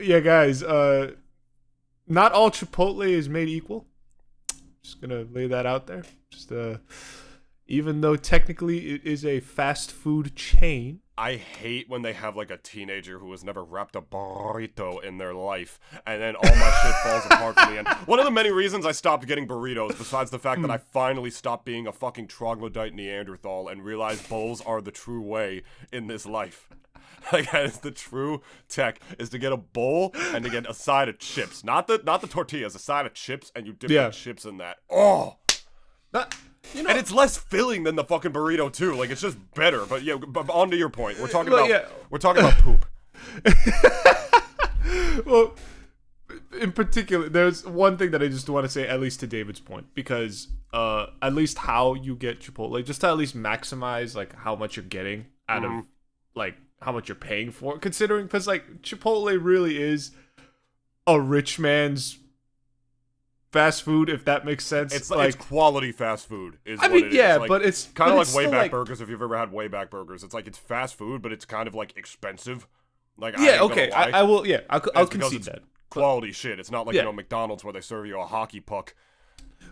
yeah, guys. Not all Chipotle is made equal. Just gonna lay that out there. Just even though technically it is a fast food chain. I hate when they have like a teenager who has never wrapped a burrito in their life, and then all my shit falls apart from the end. One of the many reasons I stopped getting burritos, besides the fact that I finally stopped being a fucking troglodyte Neanderthal and realized bowls are the true way in this life. Like, that is the true tech, is to get a bowl and to get a side of chips. Not the tortillas, a side of chips, and you dip the chips in that. Oh! And it's less filling than the fucking burrito too. Like, it's just better. But yeah, on to your point. We're talking about poop. Well, in particular, there's one thing that I just want to say, at least to David's point, because at least how you get Chipotle, just to at least maximize like how much you're getting out of like how much you're paying for, considering, because like Chipotle really is a rich man's fast food, if that makes sense. It's like it's quality fast food. Yeah, like, but it's kind of like Wayback Burgers. If you've ever had Wayback Burgers, it's like it's fast food, but it's kind of like expensive. Like, yeah, okay, I will. Yeah, I'll concede that. Quality shit. It's not like McDonald's where they serve you a hockey puck.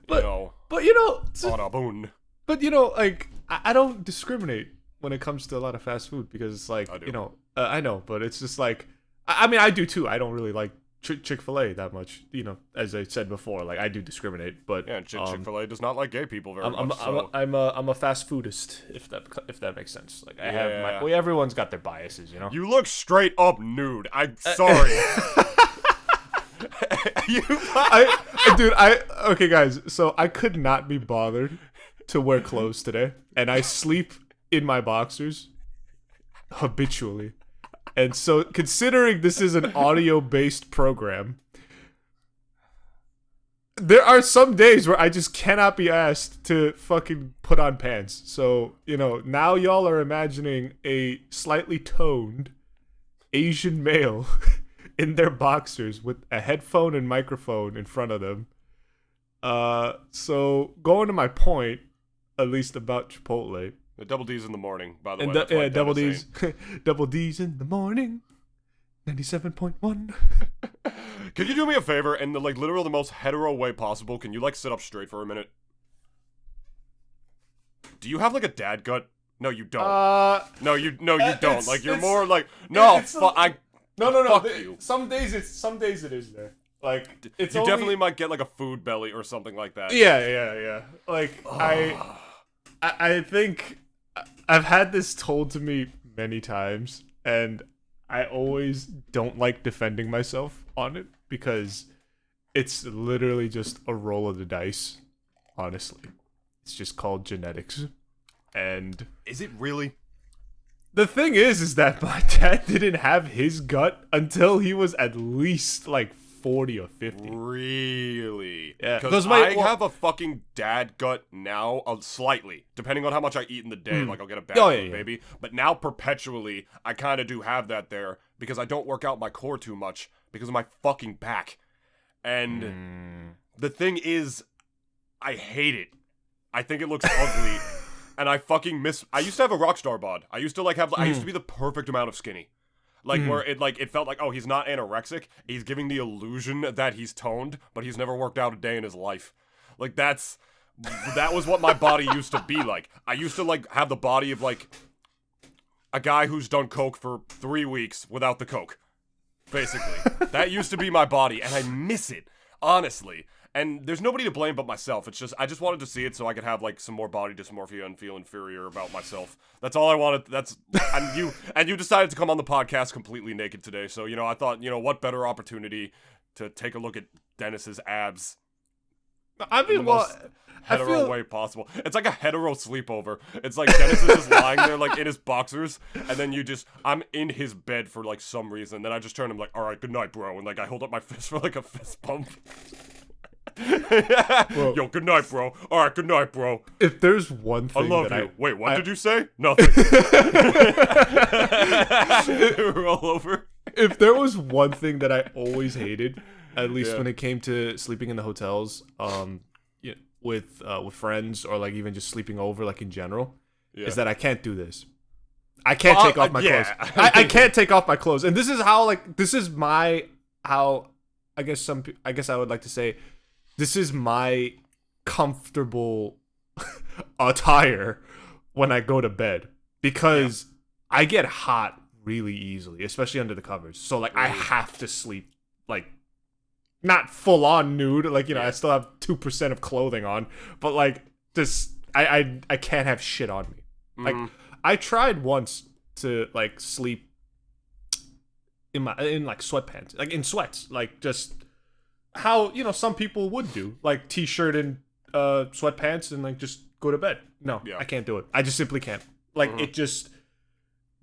But on a boon. But like I don't discriminate when it comes to a lot of fast food, because it's like I know, but it's just like I mean I do too. I don't really like Chick-fil-A that much, as I said before. Like, I do discriminate, but Chick-fil-A does not like gay people very much. I'm a fast foodist, if that makes sense. Like, I have everyone's got their biases, You look straight up nude. I'm sorry. Okay, guys. So I could not be bothered to wear clothes today, and I sleep in my boxers habitually. And so, considering this is an audio-based program, there are some days where I just cannot be asked to fucking put on pants. So, now y'all are imagining a slightly toned Asian male in their boxers with a headphone and microphone in front of them. So, going to my point, at least about Chipotle... The double D's in the morning, by the way. Double D's. Double D's in the morning. 97.1. Can you do me a favor, in the literal the most hetero way possible? Can you sit up straight for a minute? Do you have a dad gut? No, you don't. No, you don't. You're more no. Fuck you. Some days it is there. You definitely might get a food belly or something like that. Yeah. I think I've had this told to me many times, and I always don't like defending myself on it, because it's literally just a roll of the dice, honestly. It's just called genetics. And is it really? The thing is that my dad didn't have his gut until he was at least 40 or 50. Really? Yeah. Because I have a fucking dad gut now, slightly, depending on how much I eat in the day. I'll get a bad baby. But now, perpetually, I kind of do have that there, because I don't work out my core too much because of my fucking back. And the thing is, I hate it. I think it looks ugly. And I fucking miss... I used to have a rockstar bod. I used to I used to be the perfect amount of skinny. Where it felt like, oh, he's not anorexic. He's giving the illusion that he's toned, but he's never worked out a day in his life. That was what my body used to be like. I used to have the body of a guy who's done coke for 3 weeks without the coke. Basically. That used to be my body, and I miss it, honestly. And there's nobody to blame but myself. It's just, I just wanted to see it so I could have some more body dysmorphia and feel inferior about myself. That's all I wanted. And you decided to come on the podcast completely naked today. So, I thought, what better opportunity to take a look at Dennis's abs. I mean, hetero way possible. It's like a hetero sleepover. It's Dennis is just lying there in his boxers, and then I'm in his bed for some reason. Then I just turn him all right, good night, bro. And I hold up my fist for a fist bump. Bro. Yo, good night, bro. All right, good night, bro. If there's one thing I love you. Wait, what did you say? Nothing. Roll over. If there was one thing that I always hated, at least when it came to sleeping in the hotels, with friends, or even just sleeping over, in general, is that I can't do this. I can't take off my clothes. I can't take off my clothes, and this is how this is my how I guess I would like to say this is my comfortable attire when I go to bed because I get hot really easily, especially under the covers. So like I have to sleep like not full on nude, like I still have 2% of clothing on, but like just I can't have shit on me. Like I tried once to like sleep in like sweatpants, like in sweats, like just how some people would do, like t-shirt and sweatpants and like just go to bed. No, I can't do it. I just simply can't. Like it just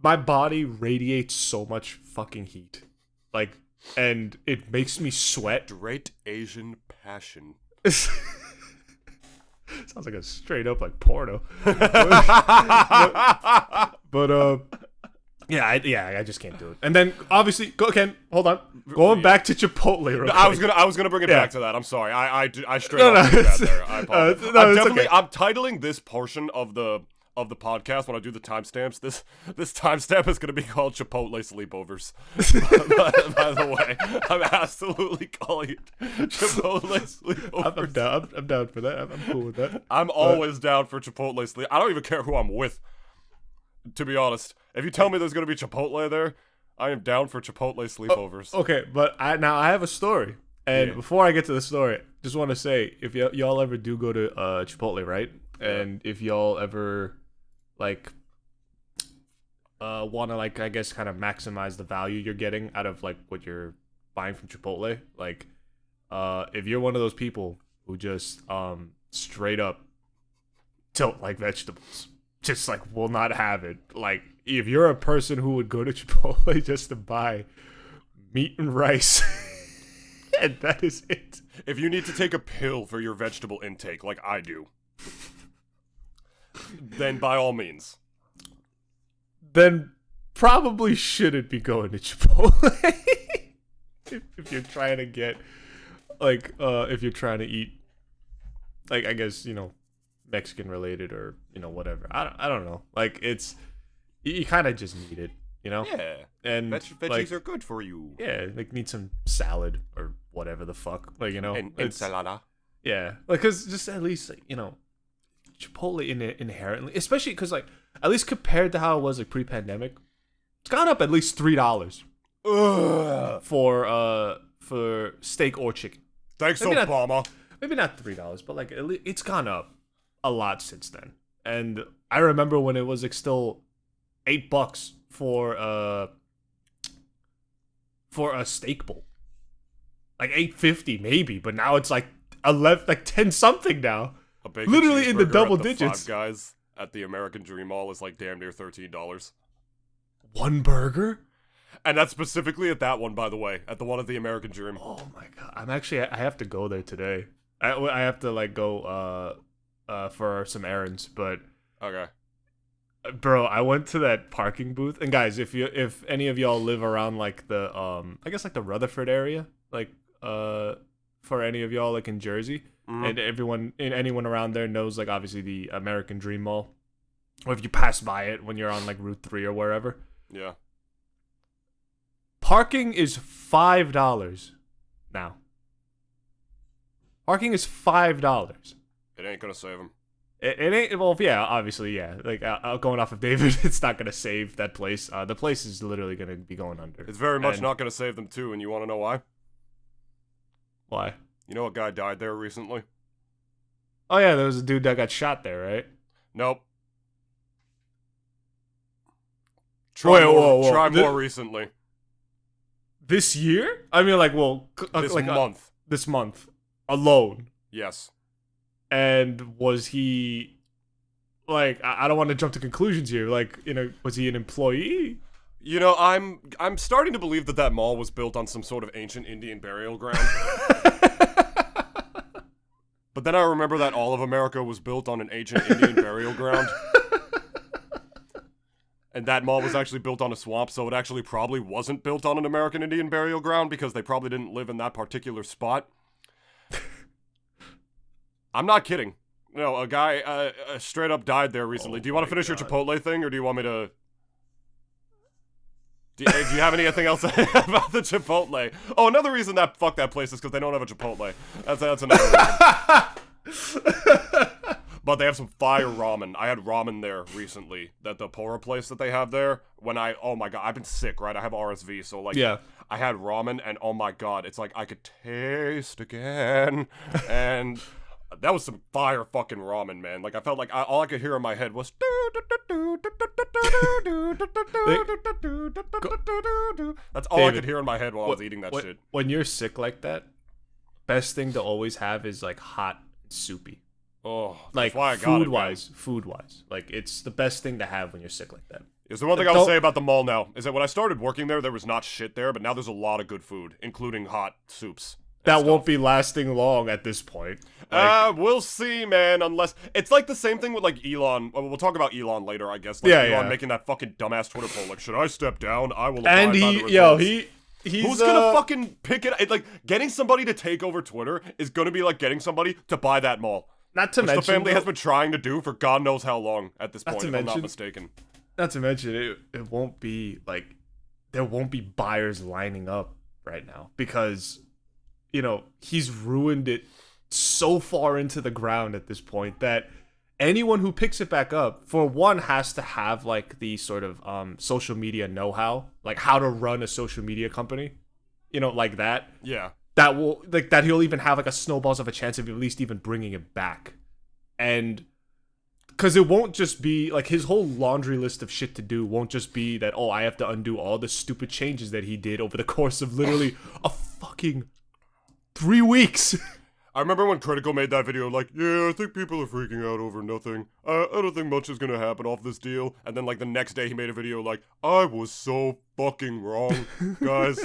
my body radiates so much fucking heat, like, and it makes me sweat. Great Asian passion. Sounds like a straight up like porno. but yeah, I just can't do it. And then obviously, Ken, hold on. Going back to Chipotle. Real quick. I was gonna bring it back to that. I'm sorry. I straight up did that there. I apologize. I'm titling this portion of the podcast when I do the timestamps. This timestamp is gonna be called Chipotle Sleepovers. by the way, I'm absolutely calling it Chipotle Sleepovers. I'm down for that. I'm cool with that. I'm always down for Chipotle Sleep. I don't even care who I'm with. To be honest, if you tell me there's gonna be Chipotle there, I am down for Chipotle Sleepovers. Okay, but I have a story, and before I get to the story, just want to say if y'all ever do go to Chipotle, right? And if y'all ever like want to like I guess kind of maximize the value you're getting out of like what you're buying from Chipotle, like if you're one of those people who just straight up don't like vegetables, just like will not have it, like if you're a person who would go to Chipotle just to buy meat and rice and that is it, if you need to take a pill for your vegetable intake like I do, then by all means, then probably shouldn't be going to Chipotle. if you're trying to get like if you're trying to eat like I guess Mexican related or whatever. I don't know. Like it's you kind of just need it, Yeah. And veggies like, are good for you. Yeah, like need some salad or whatever the fuck, like and ensalada. Yeah, like cause just at least like, Chipotle inherently, especially because like at least compared to how it was like pre-pandemic, it's gone up at least $3 for steak or chicken. Thanks, Obama. Maybe not $3, but like at least it's gone up a lot since then. And I remember when it was like still $8 for a steak bowl, like $8.50 maybe, but now it's like 10 something now. A bacon literally in the double at the digits. Five Guys at the American Dream Mall is like damn near $13. One burger? And that's specifically at that one, by the way, at the one at the American Dream. Oh my god! I have to go there today. I have to like go for some errands, but okay. Bro, I went to that parking booth, and guys, if any of y'all live around like the I guess like the Rutherford area, like for any of y'all like in Jersey, and anyone around there knows like obviously the American Dream Mall, or if you pass by it when you're on like Route 3 or wherever. Yeah. Parking is $5 now. Parking is $5. It ain't gonna save them. It ain't, well, yeah, obviously, yeah. Like, going off of David, it's not going to save that place. The place is literally going to be going under. It's very much not going to save them, too, and you want to know why? Why? You know a guy died there recently? Oh, yeah, there was a dude that got shot there, right? Nope. Try more recently. This year? I mean, like, well... this month. This month. Alone. Yes. And was he, like, I don't want to jump to conclusions here. Like, was he an employee? I'm starting to believe that mall was built on some sort of ancient Indian burial ground. But then I remember that all of America was built on an ancient Indian burial ground. And that mall was actually built on a swamp, so it actually probably wasn't built on an American Indian burial ground because they probably didn't live in that particular spot. I'm not kidding. No, a guy straight up died there recently. Do you want to finish your Chipotle thing, or do you want me to Do you have anything else about the Chipotle? Oh, another reason that fuck that place is because they don't have a Chipotle. That's another reason. But they have some fire ramen. I had ramen there recently. The poorer place that they have there. Oh my god, I've been sick, right? I have RSV, so like, yeah. I had ramen, and oh my god, it's like I could taste again, and that was some fire fucking ramen, man. Like I felt like all I could hear in my head was. That's all I could hear in my head while I was eating that shit. When you're sick like that, best thing to always have is like hot and soupy. Oh, like that's why I got food wise, like it's the best thing to have when you're sick like that. Is the one thing I will say about the mall now is that when I started working there was not shit there, but now there's a lot of good food, including hot soups. That won't be lasting long at this point. Like, we'll see, man. Unless it's like the same thing with like Elon. We'll talk about Elon later, I guess. Like Elon making that fucking dumbass Twitter poll. Like, should I step down? I will. And he's who's gonna fucking pick it? Like, getting somebody to take over Twitter is gonna be like getting somebody to buy that mall. Not to mention, the family has been trying to do for God knows how long at this point, if I'm not mistaken. Not to mention, it won't be like there won't be buyers lining up right now because, you know, he's ruined it so far into the ground at this point that anyone who picks it back up, for one, has to have like the sort of social media know-how, like how to run a social media company, you know, like that. Yeah. That will like that he'll even have like a snowballs of a chance of at least even bringing it back. And because it won't just be like his whole laundry list of shit to do won't just be that, oh, I have to undo all the stupid changes that he did over the course of literally a fucking 3 weeks. I remember when Critical made that video, like, yeah, I think people are freaking out over nothing. I don't think much is gonna happen off this deal. And then, like, the next day he made a video like, I was so fucking wrong, guys.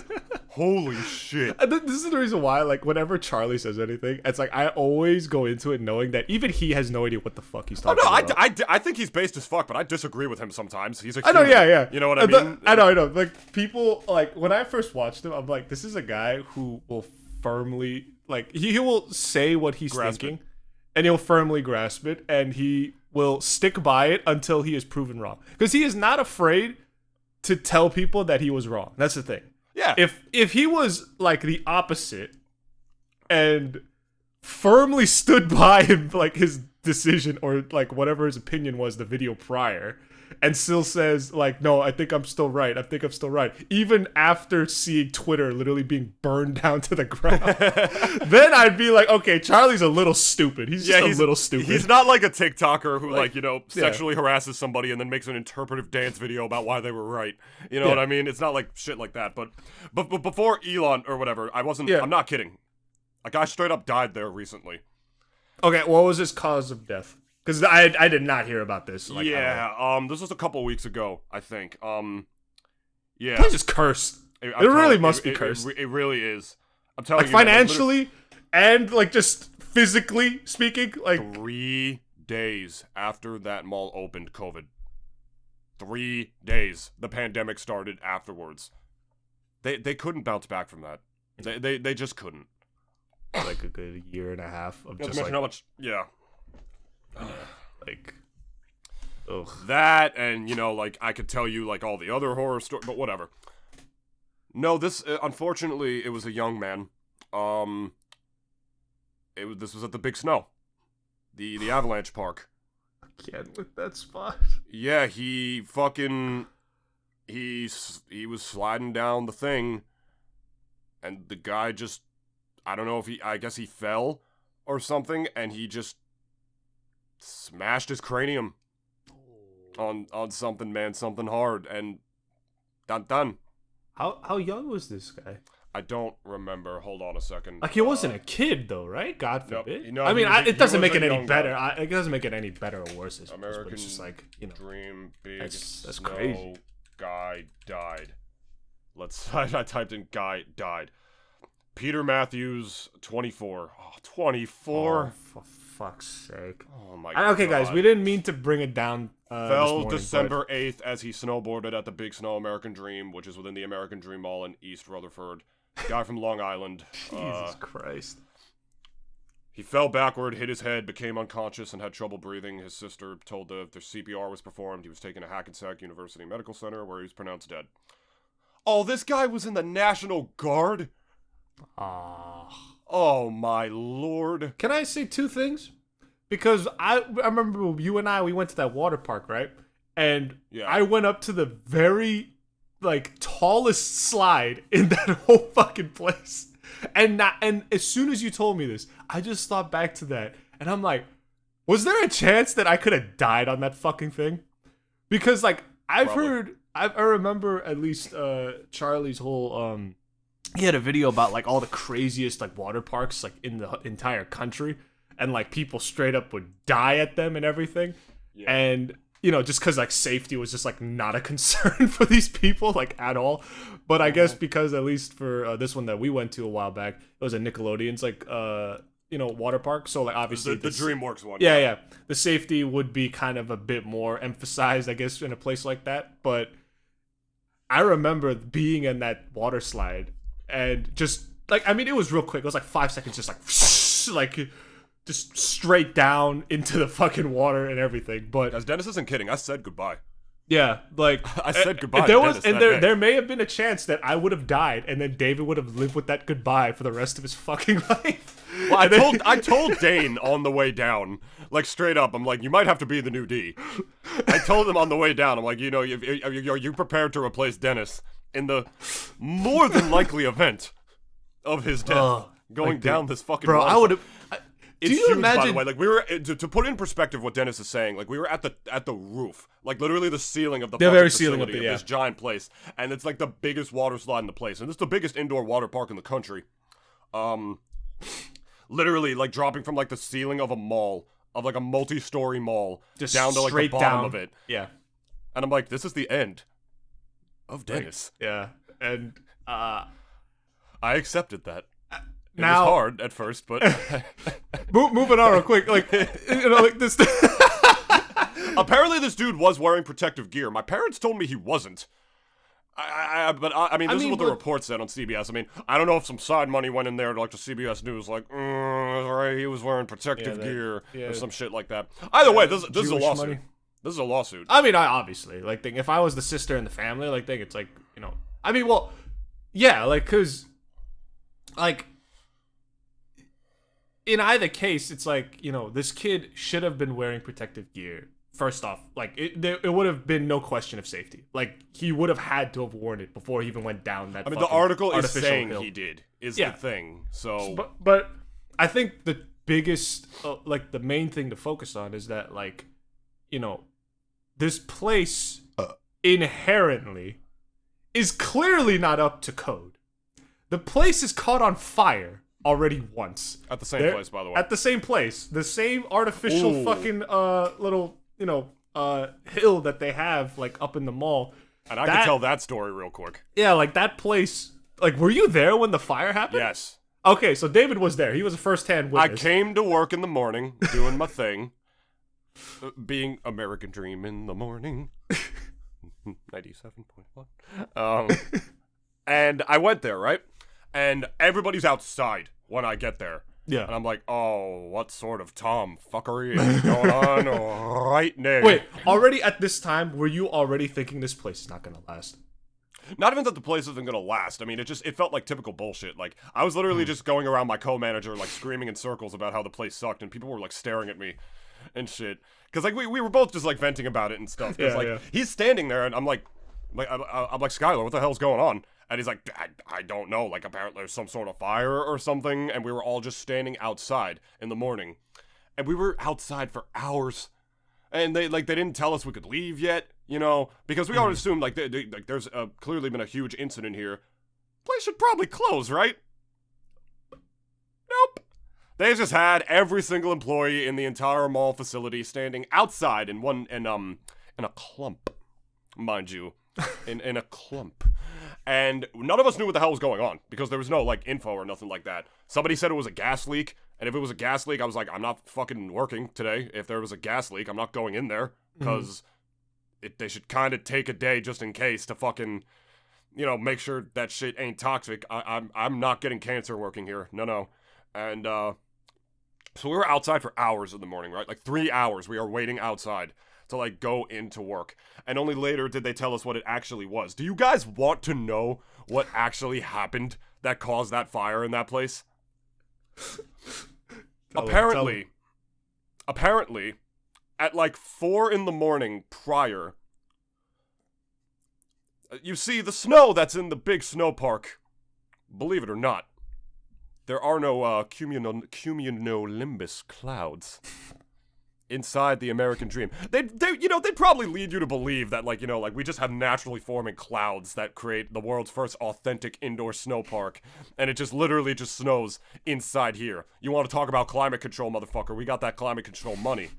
Holy shit. And this is the reason why, like, whenever Charlie says anything, it's like, I always go into it knowing that even he has no idea what the fuck he's talking about. I think he's based as fuck, but I disagree with him sometimes. He's a human. I know, yeah. You know what I mean? I know. Like, people, like, when I first watched him, I'm like, this is a guy who will firmly... Like, he will say what he's thinking, and he'll firmly grasp it, and he will stick by it until he is proven wrong. Because he is not afraid to tell people that he was wrong. That's the thing. Yeah. If he was, like, the opposite, and firmly stood by him, like, his decision, or, like, whatever his opinion was the video prior, and still says, like, no, I think I'm still right. Even after seeing Twitter literally being burned down to the ground. Then I'd be like, okay, Charlie's a little stupid. He's just a little stupid. He's not like a TikToker who, like, you know, sexually harasses somebody and then makes an interpretive dance video about why they were right. You know what I mean? It's not like shit like that. But before Elon or whatever, I'm not kidding. A guy straight up died there recently. Okay, what was his cause of death? Because I did not hear about this. Like, this was a couple weeks ago, I think. Yeah. He's just cursed. It really must be cursed. It really is. I'm telling you. Like, financially, and, like, just physically speaking, like... 3 days after that mall opened, COVID. 3 days. The pandemic started afterwards. They couldn't bounce back from that. They just couldn't. Like a good year and a half of just, like... how much... Yeah. Like, ugh. That, and, you know, like, I could tell you, like, all the other horror stories, but whatever. No, this, unfortunately, it was a young man. This was at the Big Snow. The Avalanche Park. Again with that spot. Yeah, he was sliding down the thing, and the guy just, I don't know if I guess he fell or something, and he just smashed his cranium on something, man, something hard, and done. How young was this guy? I don't remember. Hold on a second. Like, he wasn't a kid, though, right? God forbid. No, I mean, it doesn't make it any better. It doesn't make it any better or worse. American, but it's just like, you know, Dream, Big that's crazy. Guy died. I typed in guy died. Peter Matthews, 24. Oh, 24. Oh, for fuck's sake. Oh my god. Okay, guys, we didn't mean to bring it down. Fell December 8th as he snowboarded at the Big Snow American Dream, which is within the American Dream Mall in East Rutherford. Guy from Long Island. Jesus Christ. He fell backward, hit his head, became unconscious, and had trouble breathing. His sister told the CPR was performed. He was taken to Hackensack University Medical Center, where he was pronounced dead. Oh, this guy was in the National Guard? Oh, my lord. Can I say two things? Because I remember you and we went to that water park, right? And I went up to the very, like, tallest slide in that whole fucking place. And as soon as you told me this, I just thought back to that. And I'm like, was there a chance that I could have died on that fucking thing? Because, like, I remember at least Charlie's whole, he had a video about, like, all the craziest, like, water parks, like, in the entire country. And, like, people straight up would die at them and everything. Yeah. And, you know, just because, like, safety was just, like, not a concern for these people, like, at all. But I guess because, at least for this one that we went to a while back, it was a Nickelodeon's, like, you know, water park. So, like, obviously... The DreamWorks one. Yeah. The safety would be kind of a bit more emphasized, I guess, in a place like that. But I remember being in that water slide and just, like, I mean, it was real quick. It was, like, 5 seconds, just, like... just straight down into the fucking water and everything. But guys, Dennis isn't kidding. I said goodbye. Yeah, like I said goodbye. There may have been a chance that I would have died, and then David would have lived with that goodbye for the rest of his fucking life. Well, I told Dane on the way down, like straight up, I'm like, you might have to be the new D. I told him on the way down, I'm like, you know, are you prepared to replace Dennis in the more than likely event of his death, going down this fucking. Bro, I would have. It's huge, imagine? By the way. Like we were to put in perspective what Dennis is saying. Like we were at the roof, like literally the ceiling of the very ceiling of this giant place, and it's like the biggest water slide in the place, and it's the biggest indoor water park in the country. Literally like dropping from like the ceiling of a mall, of like a multi-story mall, just down to like the bottom of it. Yeah, and I'm like, this is the end of Dennis. Yeah, and I accepted that. It now, was hard at first, but moving on real quick, like you know, like this. Apparently, this dude was wearing protective gear. My parents told me he wasn't. I mean, this is what the report said on CBS. I mean, I don't know if some side money went in there, like the CBS News, like, right, he was wearing protective gear or some shit like that. Either way, this is a lawsuit. Money. This is a lawsuit. I mean, I obviously like if I was the sister in the family, like it's like, you know, I mean, well, yeah, like because like. In either case, it's like, you know, this kid should have been wearing protective gear. First off, like, it would have been no question of safety. Like, he would have had to have worn it before he even went down that. I mean, the article is saying hill. He did, is the thing. So, but I think the biggest, like, the main thing to focus on is that, like, you know, this place inherently is clearly not up to code. The place is caught on fire already once. At the same place, by the way. At the same place. The same artificial fucking little, you know, hill that they have, like, up in the mall. And I can tell that story real quick. Yeah, like, that place... Like, were you there when the fire happened? Yes. Okay, so David was there. He was a first-hand witness. I came to work in the morning, doing my thing. Being American Dream in the morning. 97.1. And I went there, right? And everybody's outside when I get there. Yeah. And I'm like, oh, what sort of tomfuckery is going on right now? Wait, already at this time, were you already thinking this place is not going to last? Not even that the place isn't going to last. I mean, it felt like typical bullshit. Like, I was literally just going around my co-manager, like, screaming in circles about how the place sucked, and people were, like, staring at me and shit. Because, like, we were both just, like, venting about it and stuff. Because, he's standing there, and I'm like, Skylar, what the hell's going on? And he's like, I don't know. Like, apparently there's some sort of fire or something. And we were all just standing outside in the morning. And we were outside for hours. And they didn't tell us we could leave yet, you know? Because we already assumed, like, there's clearly been a huge incident here. Place should probably close, right? Nope. They just had every single employee in the entire mall facility standing outside in a clump, mind you. In a clump. And none of us knew what the hell was going on because there was no, like, info or nothing like that. Somebody said it was a gas leak, and if it was a gas leak, I was like, I'm not fucking working today. If there was a gas leak, I'm not going in there because they should kind of take a day just in case to fucking, you know, make sure that shit ain't toxic. I'm not getting cancer working here. No. And so we were outside for hours in the morning, right? Like 3 hours we are waiting outside. It's to like go into work. And only later did they tell us what it actually was. Do you guys want to know what actually happened that caused that fire in that place? Apparently, at like 4 a.m. prior, you see the snow that's in the big snow park. Believe it or not, there are no cumulonimbus clouds inside the American dream. They'd probably lead you to believe that, like, we just have naturally forming clouds that create the world's first authentic indoor snow park, and it just literally just snows inside here. You want to talk about climate control, motherfucker? We got that climate control money.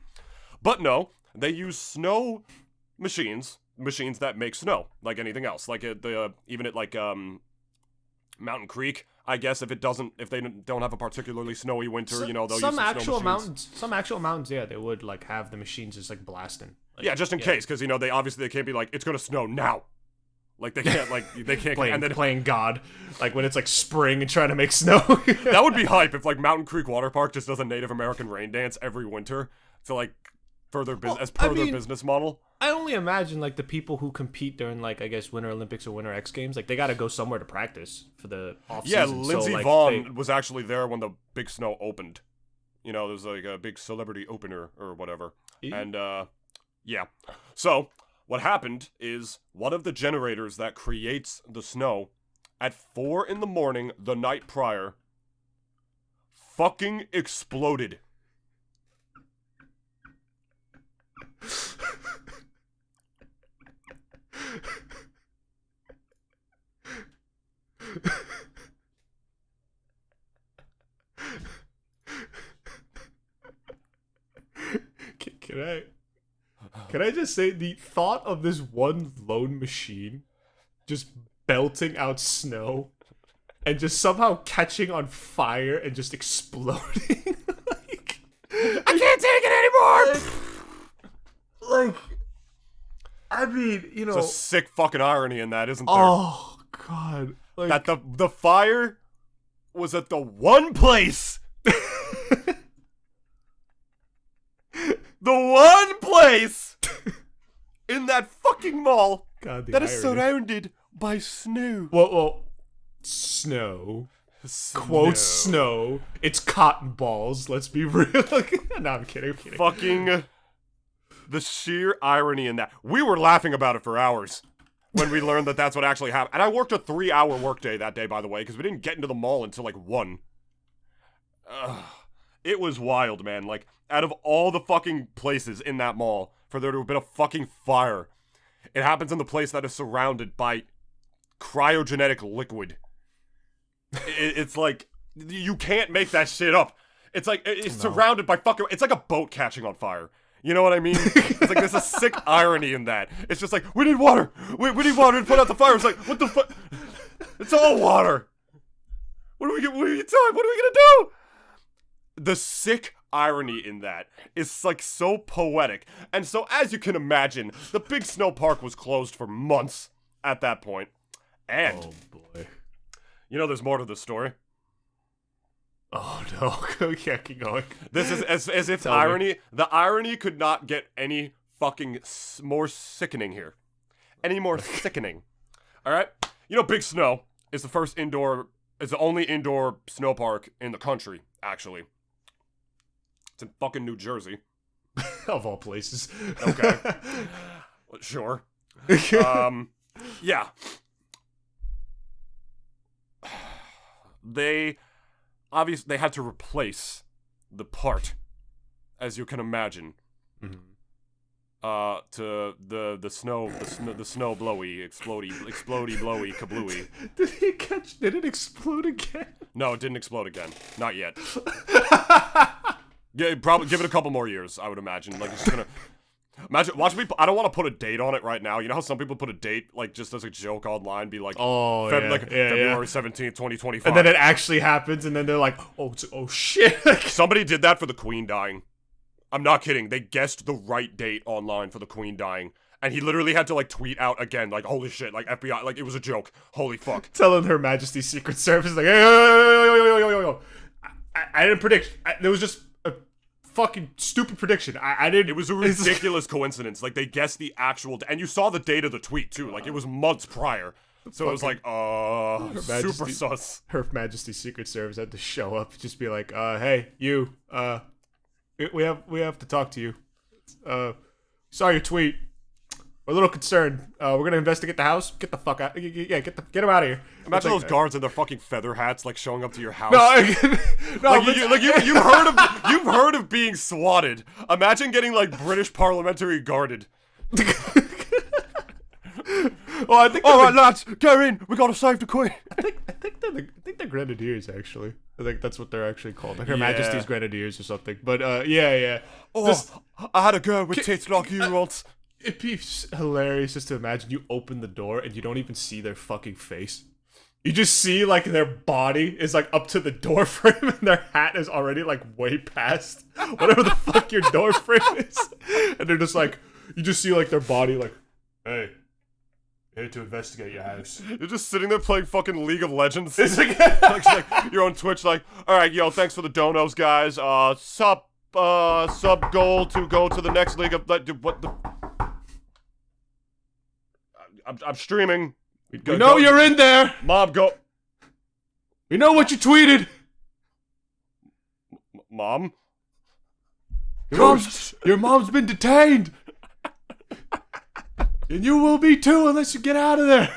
But no, they use snow machines that make snow, like anything else. Like even at like Mountain Creek, I guess if they don't have a particularly snowy winter, they'll use some actual mountains. Some actual mountains, yeah, they would like have the machines just like blasting. Like, yeah, just in case, because they can't be like, it's gonna snow now. Like they can't playing God, like when it's like spring and trying to make snow. That would be hype if like Mountain Creek Water Park just does a Native American rain dance every winter to like their business model. I only imagine like the people who compete during like I guess Winter Olympics or Winter X Games, like they got to go somewhere to practice for the off season. Yeah, Lindsey Vonn was actually there when the big snow opened. There was like a big celebrity opener or whatever. And yeah. So what happened is one of the generators that creates the snow at 4 a.m. the night prior fucking exploded. Can I just say the thought of this one lone machine just belting out snow and just somehow catching on fire and just exploding like I can't take it anymore. Like I mean, There's a sick fucking irony in that, isn't there? Oh god. Like, that the fire was at the one place the one place in that fucking mall that is surrounded by snow. Well, snow. Quote snow. It's cotton balls. Let's be real. No, I'm kidding. Fucking the sheer irony in that. We were laughing about it for hours when we learned that that's what actually happened. And I worked a 3-hour workday that day, by the way, because we didn't get into the mall until like 1. It was wild, man. Like, out of all the fucking places in that mall for there to have been a fucking fire, it happens in the place that is surrounded by cryogenic liquid. It's like, you can't make that shit up. It's like, it's surrounded by fucking, it's like a boat catching on fire. You know what I mean? It's like, there's a sick irony in that. It's just like, we need water. We need water to put out the fire. It's like, what the fuck? It's all water. What are we gonna do? The sick irony in that is like so poetic. And so, as you can imagine, the big snow park was closed for months at that point. And, oh boy. There's more to the story. Oh no. Yeah, keep going. This is as if the irony could not get any fucking more sickening here. Any more sickening. Alright? Big Snow is the only indoor snow park in the country, actually. It's in fucking New Jersey. Of all places. Okay. Sure. Yeah. They had to replace the part, as you can imagine. Mm-hmm. To the snow blowy, explody blowy, kablooey. Did it explode again? No, it didn't explode again. Not yet. Yeah, probably give it a couple more years, I would imagine. Like, it's just gonna... Imagine, watch me, I don't want to put a date on it right now. You know how some people put a date, like, just as a joke online, be like, February 17th, 2025. And then it actually happens, and then they're like, oh shit. Somebody did that for the Queen dying. I'm not kidding. They guessed the right date online for the Queen dying. And he literally had to, like, tweet out again, like, holy shit, like, FBI, like, it was a joke. Holy fuck. Telling Her Majesty's Secret Service, like, hey, I didn't predict. There was just a fucking stupid prediction. I didn't. It was a ridiculous coincidence. Like, they guessed the actual, and you saw the date of the tweet too. Like, it was months prior. So it was like, super sus. Her Majesty's Secret Service had to show up, just be like, hey, you, we have to talk to you. Saw your tweet. We're a little concerned. We're gonna investigate the house. Get the fuck out. Yeah, get him out of here. Imagine those guards in their fucking feather hats, like showing up to your house. No, You've heard of being swatted. Imagine getting like British parliamentary guarded. Well, I think. All right, lads, get in. We gotta save the queen. I think they're grenadiers actually. I think that's what they're actually called, like Her Majesty's Grenadiers or something. But yeah. Oh, I had a girl with tits like you once. It'd be hilarious just to imagine you open the door and you don't even see their fucking face. You just see like their body is like up to the door frame and their hat is already like way past whatever the fuck your door frame is. And they're just like, you just see like their body like, hey, here to investigate your house. You're just sitting there playing fucking League of Legends. It's like you're on Twitch like, all right, yo, thanks for the donos, guys. Sub goal to go to the next league of what the. I'm streaming. We know you're in there. Mom, go. We know what you tweeted. Mom? Your mom's been detained. And you will be too unless you get out of there.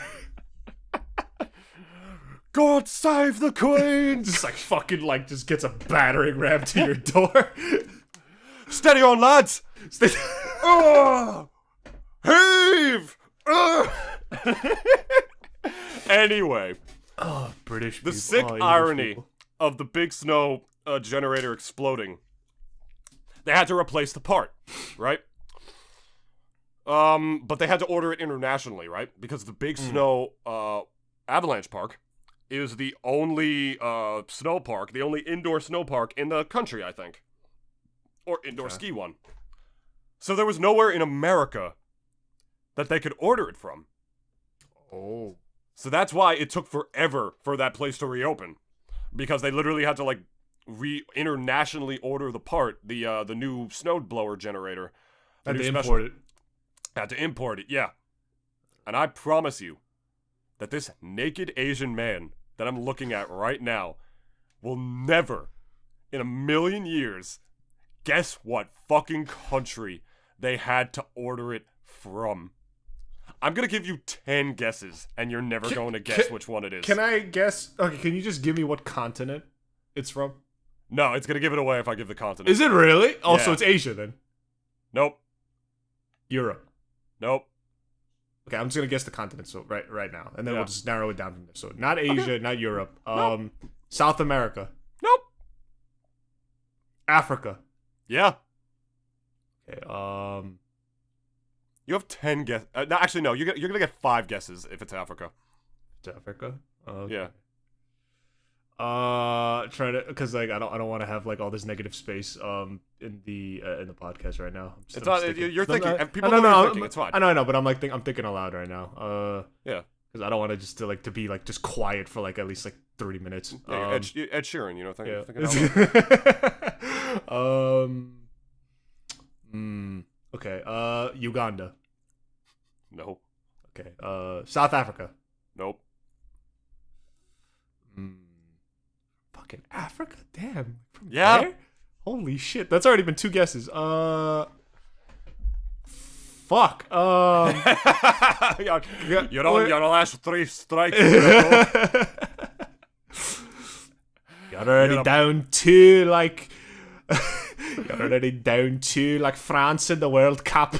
God save the queen. Just like fucking like just gets a battering ram to your door. Steady on, lads. Heave. Anyway, British the people. sick irony of the big snow generator exploding. They had to replace the part, right? But they had to order it internationally, right? Because the big snow avalanche park is the only snow park, the only indoor snow park in the country, I think, or indoor ski one. So there was nowhere in America that they could order it from. Oh. So that's why it took forever for that place to reopen. Because they literally had to like internationally order the part, the new snowblower generator. Had to import it. Had to import it, yeah. And I promise you that this naked Asian man that I'm looking at right now will never, in a million years, guess what fucking country they had to order it from. I'm gonna give you 10 guesses, and you're never going to guess which one it is. Can I guess? Okay, can you just give me what continent it's from? No, it's gonna give it away if I give the continent. Is it really? Also, Yeah. it's Asia then. Nope. Europe. Nope. Okay, I'm just gonna guess the continent so right now, and then Yeah. we'll just narrow it down from there. So not Asia, not Europe. South America. Nope. Africa. Yeah. Okay. You have 10 guesses. No, actually, no. You're gonna get 5 guesses if it's Africa. It's Africa. Okay. Yeah. Trying to, cause like I don't want to have like all this negative space in the podcast right now. It's not. You're thinking. And people no, know you're thinking. It's fine. I know, but I'm thinking aloud right now. Yeah. Because I don't want to just to be like just quiet for like at least like 30 minutes. Yeah, Ed Sheeran, you know, thinking Okay. Uganda. No. Okay. South Africa. Nope. Fucking Africa. Damn. From Yeah. there? Holy shit. That's already been 2 guesses. Fuck. You're on your last 3 strikes. You're already down to like. You're already down to like France in the World Cup.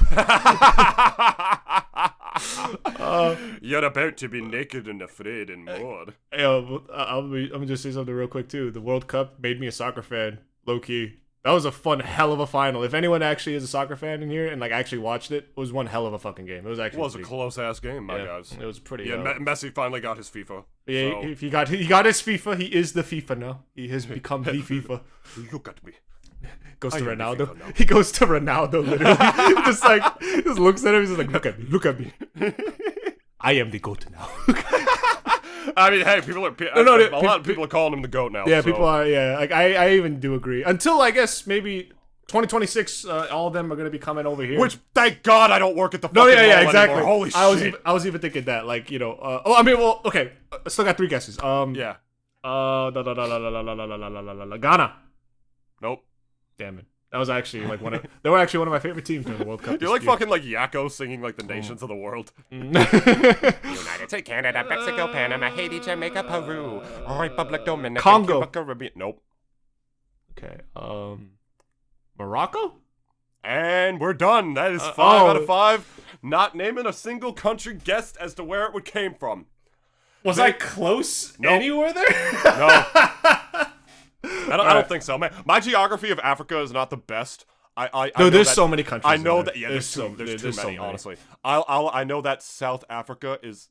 You're about to be naked and afraid and more. I'm gonna just say something real quick too. The World Cup made me a soccer fan, low key. That was a fun hell of a final. If anyone actually is a soccer fan in here and like actually watched it, it was one hell of a fucking game. It was actually a close ass game, my guys. It was pretty. Yeah, Messi finally got his FIFA. Yeah, so. if he got his FIFA, he is the FIFA now. He has become the FIFA. Look at me. Goes to Ronaldo. He goes to Ronaldo literally. just looks at him. He's just like, look at me. I am the GOAT now. I mean, hey, people are a lot of people are calling him the GOAT now. Yeah, so. people are. Yeah, like I even do agree. Until I guess maybe 2026, all of them are gonna be coming over here. Which, thank God, I don't work at the fucking no, yeah, mall exactly. anymore. Holy shit. I was even thinking that, like, you know. I mean, well, okay. I still got 3 guesses. Yeah. Ghana. Nope. Damn it. That was actually like they were actually one of my favorite teams during the World Cup. You're like fucking like Yakko singing like the nations of the world. United States, Canada, Mexico, Panama, Haiti, Jamaica, Peru, Republic Dominican, Congo. Cuba, Caribbean. Nope. Okay. Morocco? And we're done. That is 5 out of 5. Not naming a single country guessed as to where it came from. Was I close anywhere there? No. I don't think so. My geography of Africa is not the best. I no, know there's that, so many countries. I know in that. there. Yeah, there's too many, so many. honestly. I know that South Africa is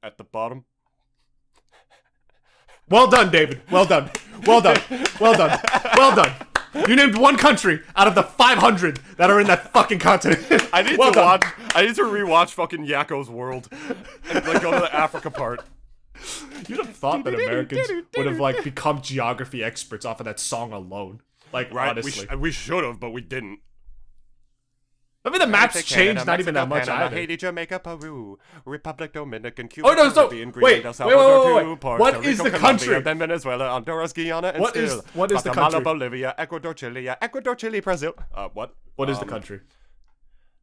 at the bottom. Well done, David. Well done. Well done. Well done. Well done. You named one country out of the 500 that are in that fucking continent. I need to rewatch fucking Yakko's World and like go to the Africa part. You'd have thought that Americans would have like become geography experts off of that song alone. Like, right? Honestly, we should have, but we didn't. I mean, the maps changed not even that much either. Haiti, Jamaica, Peru, Republic Dominican, Cuba, Oh no! So Caribbean, wait, El Salvador, wait. What is the country? Then Venezuela, Honduras, Guyana, and what is the Guatemala, country? Bolivia, Ecuador, Chile, Brazil. What? What is the country?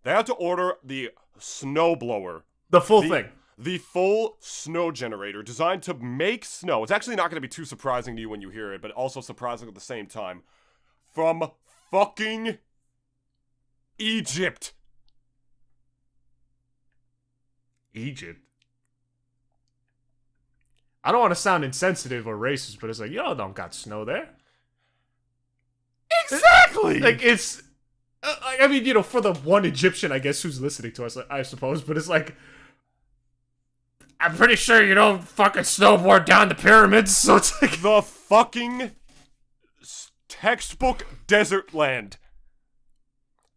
They had to order the snowblower. The full thing. The full snow generator designed to make snow. It's actually not going to be too surprising to you when you hear it, but also surprising at the same time. From fucking Egypt. Egypt. I don't want to sound insensitive or racist, but it's like, y'all don't got snow there. Exactly. Like, it's... I mean, you know, for the one Egyptian, I guess, who's listening to us, I suppose, but it's like... I'm pretty sure you don't fucking snowboard down the pyramids, so it's like... The fucking textbook desert land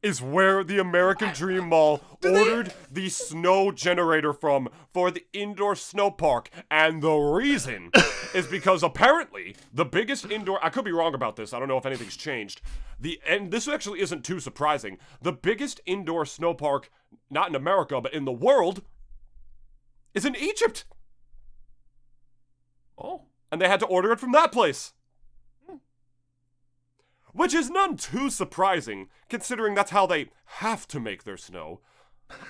is where the American Dream Mall ordered the snow generator from for the indoor snow park. And the reason is because apparently the biggest indoor... I could be wrong about this. I don't know if anything's changed. And this actually isn't too surprising. The biggest indoor snow park, not in America, but in the world... is in Egypt. Oh. And they had to order it from that place. Which is none too surprising, considering that's how they have to make their snow.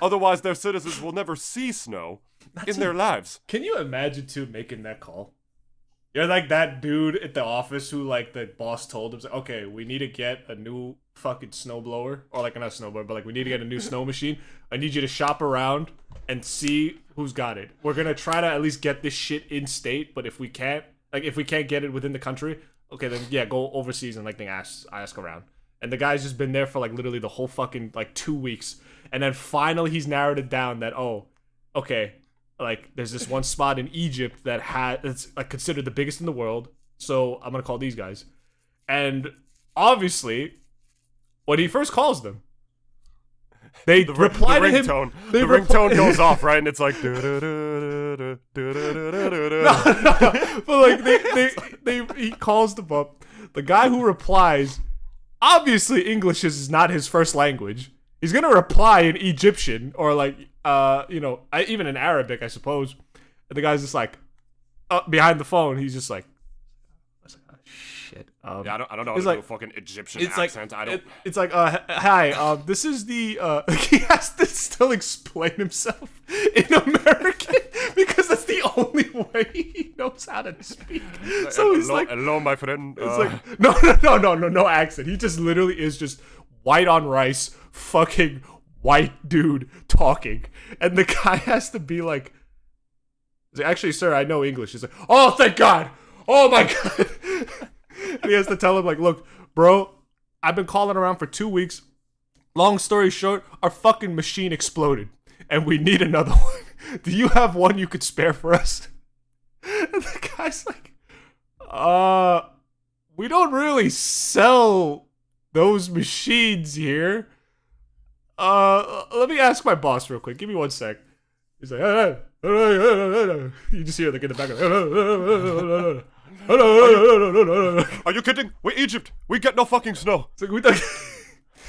Otherwise, their citizens will never see snow in their lives. Can you imagine, too, making that call? You're like that dude at the office who, like, the boss told him, okay, we need to get a new fucking snowblower. Or, like, not snowblower, but, like, we need to get a new snow machine. I need you to shop around and see who's got it. We're gonna try to at least get this shit in state, but if we can't get it within the country, okay, then, yeah, go overseas and, like, ask around. And the guy's just been there for, like, literally the whole fucking, like, 2 weeks. And then finally he's narrowed it down that, oh, okay, like, there's this one spot in Egypt it's like considered the biggest in the world, so I'm gonna call these guys. And obviously, when he first calls them, they reply to him. The ringtone goes off, right? And it's like... But like he calls them up. The guy who replies, obviously English is not his first language. He's gonna reply in Egyptian or like even in Arabic, I suppose. And the guy's just like behind the phone. He's just like, shit. Yeah, I don't know how to do a fucking Egyptian accent. It's like, hi. This is the. He has to still explain himself in American because that's the only way he knows how to speak. So he's like, hello, my friend. It's like, no accent. He just literally is just white on rice, fucking white dude talking, and the guy has to be like, actually, sir, I know English. He's like, oh, thank God. Oh my God. And he has to tell him, like, look, bro, I've been calling around for 2 weeks. Long story short, our fucking machine exploded, and we need another one. Do you have one you could spare for us? And the guy's like, we don't really sell those machines here. Let me ask my boss real quick. Give me 1 sec. He's like, you just hear like in the background. No. Are you kidding? We're Egypt. We get no fucking snow. It's like,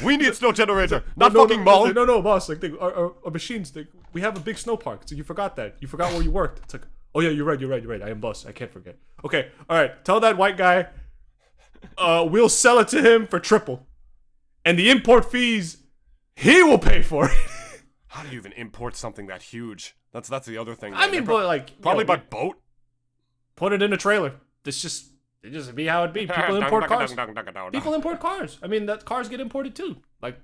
We need snow generator, not fucking mall. No, boss. Like, our machines. We have a big snow park. So you forgot that. You forgot where you worked. It's like, oh yeah, you're right. I am boss. I can't forget. Okay, all right. Tell that white guy. We'll sell it to him for triple, and the import fees, he will pay for it. How do you even import something that huge? That's the other thing. I mean, but like probably by boat. Put it in a trailer. It just be how it be. People import cars. People import cars. I mean, that cars get imported too. Like,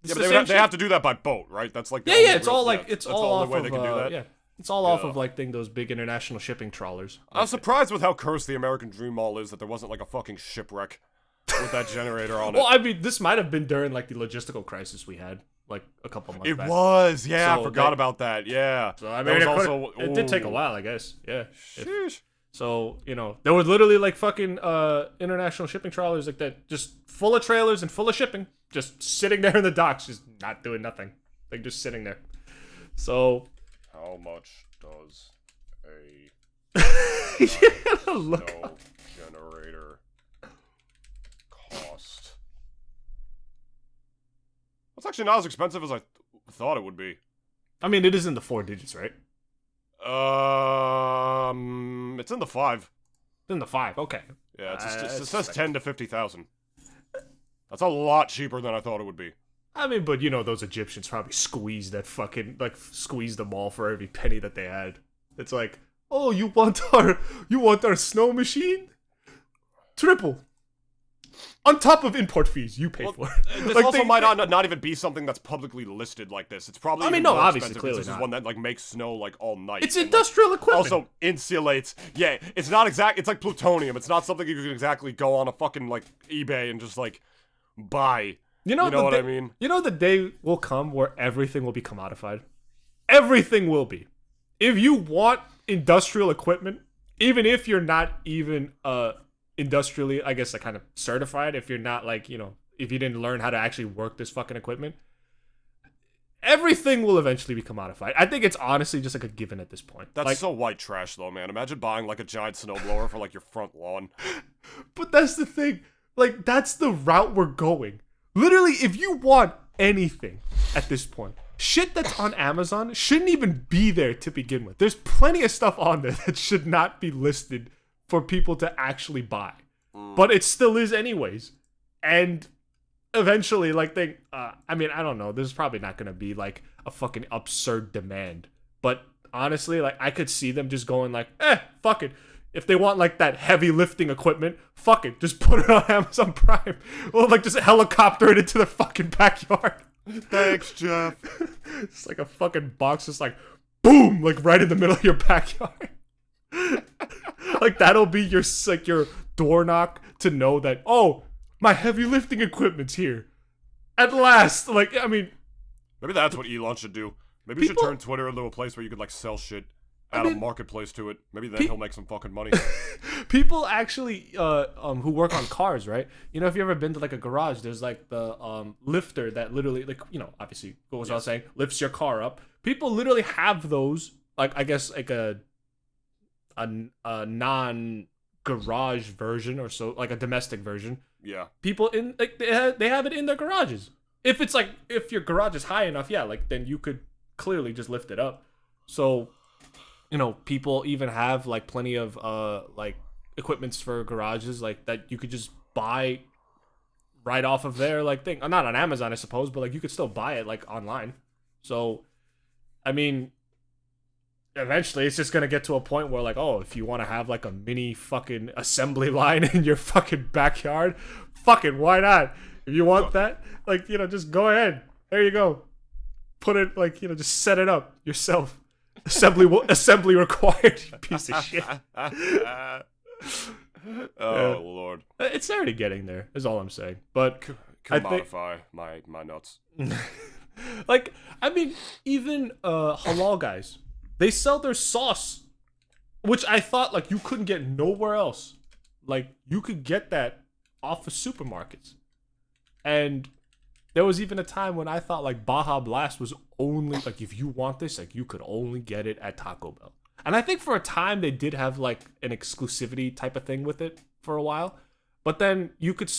yeah, but they have to do that by boat, right? That's like it's all like it's all off way of they can do that. yeah. It's all off of like those big international shipping trawlers. I was surprised with how cursed the American Dream Mall is that there wasn't like a fucking shipwreck with that generator on it. Well, I mean, this might have been during like the logistical crisis we had like a couple months back. It was, yeah. So I forgot about that. Yeah. So I mean, it did take a while, I guess. Yeah. So, there were literally like fucking international shipping trawlers like that, just full of trailers and full of shipping, just sitting there in the docks, just not doing nothing, like just sitting there. So, how much does a snow generator cost? It's actually not as expensive as I thought it would be. I mean, it is in the 4 digits, right? It's in the 5. In the 5, okay. Yeah, it says 10 to 50,000. That's a lot cheaper than I thought it would be. I mean, but those Egyptians probably squeezed the mall for every penny that they had. It's like, oh, you want our snow machine? Triple. On top of import fees, you pay for it. This also might not even be something that's publicly listed like this. It's probably obviously, clearly this is one that like makes snow like all night. It's industrial equipment. Also insulates. Yeah, it's not exact. It's like plutonium. It's not something you can exactly go on a fucking like eBay and just like buy. You know what I mean? You know the day will come where everything will be commodified. Everything will be. If you want industrial equipment, even if you're not even industrially, I guess, like kind of certified, if you're not like, if you didn't learn how to actually work this fucking equipment, everything will eventually be commodified. I think it's honestly just like a given at this point. That's like, so white trash though, man. Imagine buying like a giant snowblower for like your front lawn. But that's the thing. Like, that's the route we're going. Literally, if you want anything at this point, shit that's on Amazon shouldn't even be there to begin with. There's plenty of stuff on there that should not be listed for people to actually buy, but it still is anyways. And eventually, like I mean, I don't know. This is probably not gonna be like a fucking absurd demand, but honestly, like I could see them just going like, fuck it. If they want like that heavy lifting equipment, fuck it, just put it on Amazon Prime, or like just helicopter it into the fucking backyard. Thanks, Jeff. It's like a fucking box, just like boom, like right in the middle of your backyard. Like that'll be your door knock to know that, oh, my heavy lifting equipment's here at last. Like, I mean, maybe that's what Elon should do. Maybe he should turn Twitter into a place where you could like sell shit, add a marketplace to it. Maybe then he'll make some fucking money. People actually who work on cars, right? If you ever been to like a garage, there's like the lifter that literally, like, obviously what was I saying, lifts your car up. People literally have those, like, I guess like a non-garage version, or so, like a domestic version. Yeah. People in like they have it in their garages. If it's like, if your garage is high enough, yeah, like then you could clearly just lift it up. So, people even have like plenty of like equipments for garages like that you could just buy right off of their like thing. Not on Amazon, I suppose, but like you could still buy it like online. So, I mean, eventually it's just gonna get to a point where like, oh, if you want to have like a mini fucking assembly line in your fucking backyard, fucking why not? If you want that, like, just go ahead. There you go. Put it like, just set it up yourself. Assembly required, you piece of shit. Lord. It's already getting there, is all I'm saying. But commodify my nuts. Like, I mean, even halal guys, they sell their sauce, which I thought like you couldn't get nowhere else. Like, you could get that off of supermarkets. And there was even a time when I thought like Baja Blast was only like, if you want this, like you could only get it at Taco Bell. And I think for a time they did have like an exclusivity type of thing with it for a while. But then you could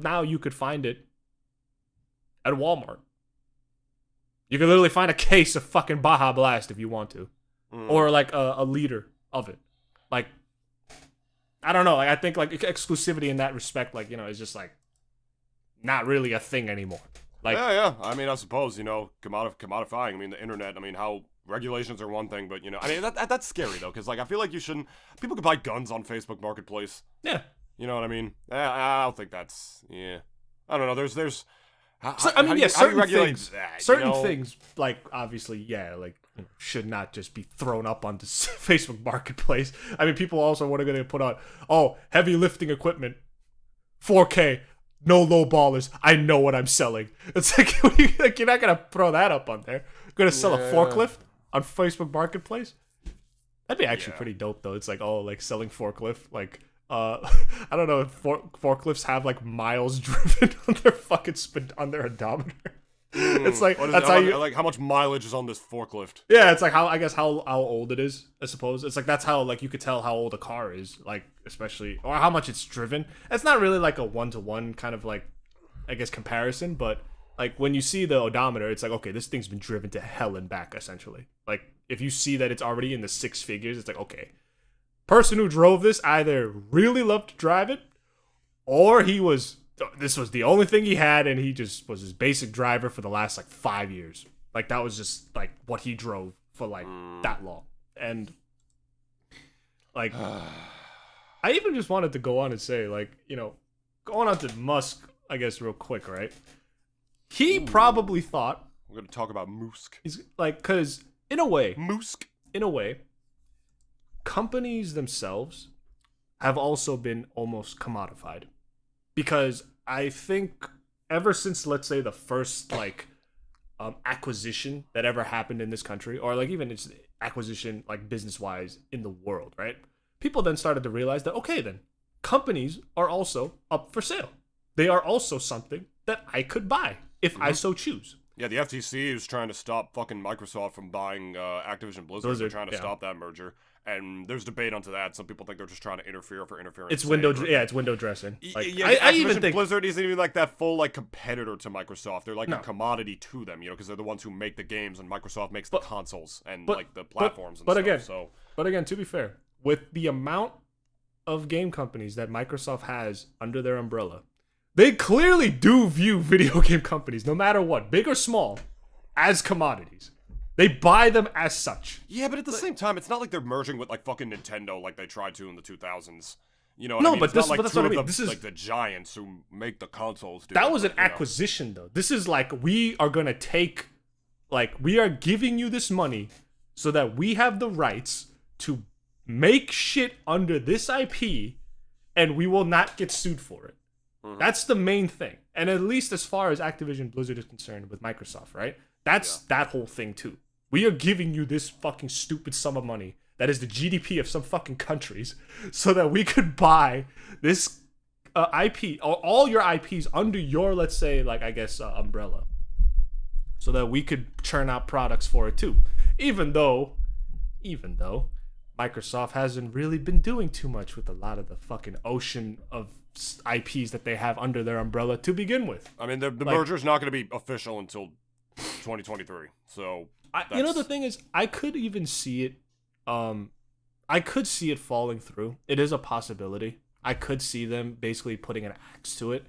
now you could find it at Walmart. You can literally find a case of fucking Baja Blast if you want to. Or like a liter of it. Like, I don't know. Like, I think like exclusivity in that respect, like, you know, is just like not really a thing anymore. Like, yeah. I mean, I suppose, you know, commodifying. I mean, the internet. I mean, how regulations are one thing, but you know, I mean, that's scary though, because like I feel like you shouldn't. People could buy guns on Facebook Marketplace. Yeah. You know what I mean? I don't think that's. Yeah. I don't know. There's. Certain things, like obviously, yeah, like should not just be thrown up onto Facebook Marketplace. I mean, people also what are going to put on? Oh, heavy lifting equipment, 4K. No low ballers. I know what I'm selling. It's like, you're not gonna throw that up on there. You're gonna sell a forklift on Facebook Marketplace. That'd be actually pretty dope, though. It's like, oh, like selling forklift. Like, I don't know if forklifts have like miles driven on their fucking on their odometer. It's like that's how you like how much mileage is on this forklift. Yeah, it's like how old it is. I suppose it's like that's how like you could tell how old a car is, like especially or how much it's driven. It's not really like a 1-to-1 kind of like I guess comparison, but like when you see the odometer, it's like okay, this thing's been driven to hell and back essentially. Like if you see that it's already in the 6 figures, it's like okay, person who drove this either really loved to drive it, or this was the only thing he had, and he just was his basic driver for the last like 5 years. Like that was just like what he drove for like that long. And like I even just wanted to go on and say like, you know, going on to Musk, I guess real quick, right? He probably thought we're gonna talk about Musk. He's like, cause in a way, Musk. Companies themselves have also been almost commodified. Because I think ever since, let's say, the first like acquisition that ever happened in this country, or like even its acquisition like business wise in the world, right? People then started to realize that okay, then companies are also up for sale. They are also something that I could buy if I so choose. Yeah, the FTC is trying to stop fucking Microsoft from buying Activision Blizzard. They're trying to stop that merger. And there's debate onto that. Some people think they're just trying to interfere for interference. It's window dressing. Like, I even think Blizzard isn't even like that full like competitor to Microsoft. They're like a commodity to them, you know, because they're the ones who make the games, and Microsoft makes the consoles and like the platforms and stuff. But again, to be fair, with the amount of game companies that Microsoft has under their umbrella, they clearly do view video game companies, no matter what, big or small, as commodities. They buy them as such. Yeah, but at the same time, it's not like they're merging with like fucking Nintendo like they tried to in the 2000s. You know what I mean? But that's what I mean. This is like the giants who make the consoles. That was an acquisition, though. This is like we are gonna take, like we are giving you this money so that we have the rights to make shit under this IP, and we will not get sued for it. That's the main thing. And at least as far as Activision Blizzard is concerned with Microsoft, right? That's that whole thing too. We are giving you this fucking stupid sum of money that is the GDP of some fucking countries so that we could buy this IP, or all your IPs under your, let's say, like, I guess, umbrella. So that we could churn out products for it too. Even though Microsoft hasn't really been doing too much with a lot of the fucking ocean of IPs that they have under their umbrella to begin with. I mean, the merger's not going to be official until 2023. So you know, the thing is, I could even see it. I could see it falling through. It is a possibility. I could see them basically putting an axe to it,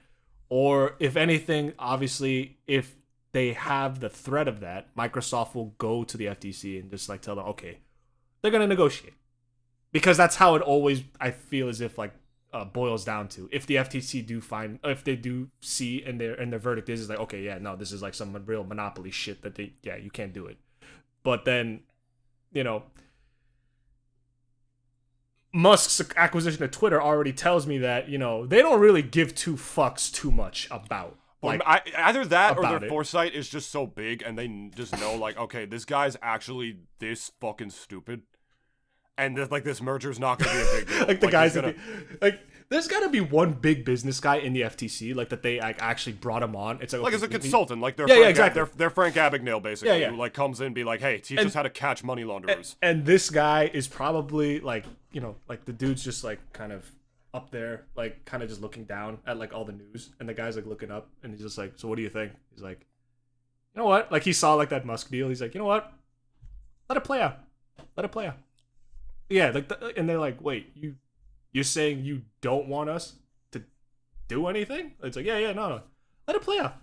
or if anything, obviously, if they have the threat of that, Microsoft will go to the FTC and just like tell them, okay, they're gonna negotiate, because that's how it always, I feel as if like boils down to. If the FTC if they do see and their verdict is like, okay, yeah, no, this is like some real monopoly shit that you can't do it. But then, you know, Musk's acquisition of Twitter already tells me that, you know, they don't really give two fucks too much about. Like, either that or their foresight is just so big and they just know, like, okay, this guy's actually this fucking stupid. And this merger's not going to be a big deal. Like the guys, there's got to be one big business guy in the FTC, like that they like actually brought him on. It's like as a consultant, like they're exactly. They're Frank Abagnale basically, who like comes in and be like, hey, teach us how to catch money launderers. And this guy is probably like, you know, like the dude's just like kind of up there, like kind of just looking down at like all the news, and the guy's like looking up, and he's just like, so what do you think? He's like, you know what? Like he saw like that Musk deal. He's like, you know what? Let it play out. Let it play out. Yeah, like, and they're like, wait, you're saying you don't want us to do anything? It's like, no, let it play out.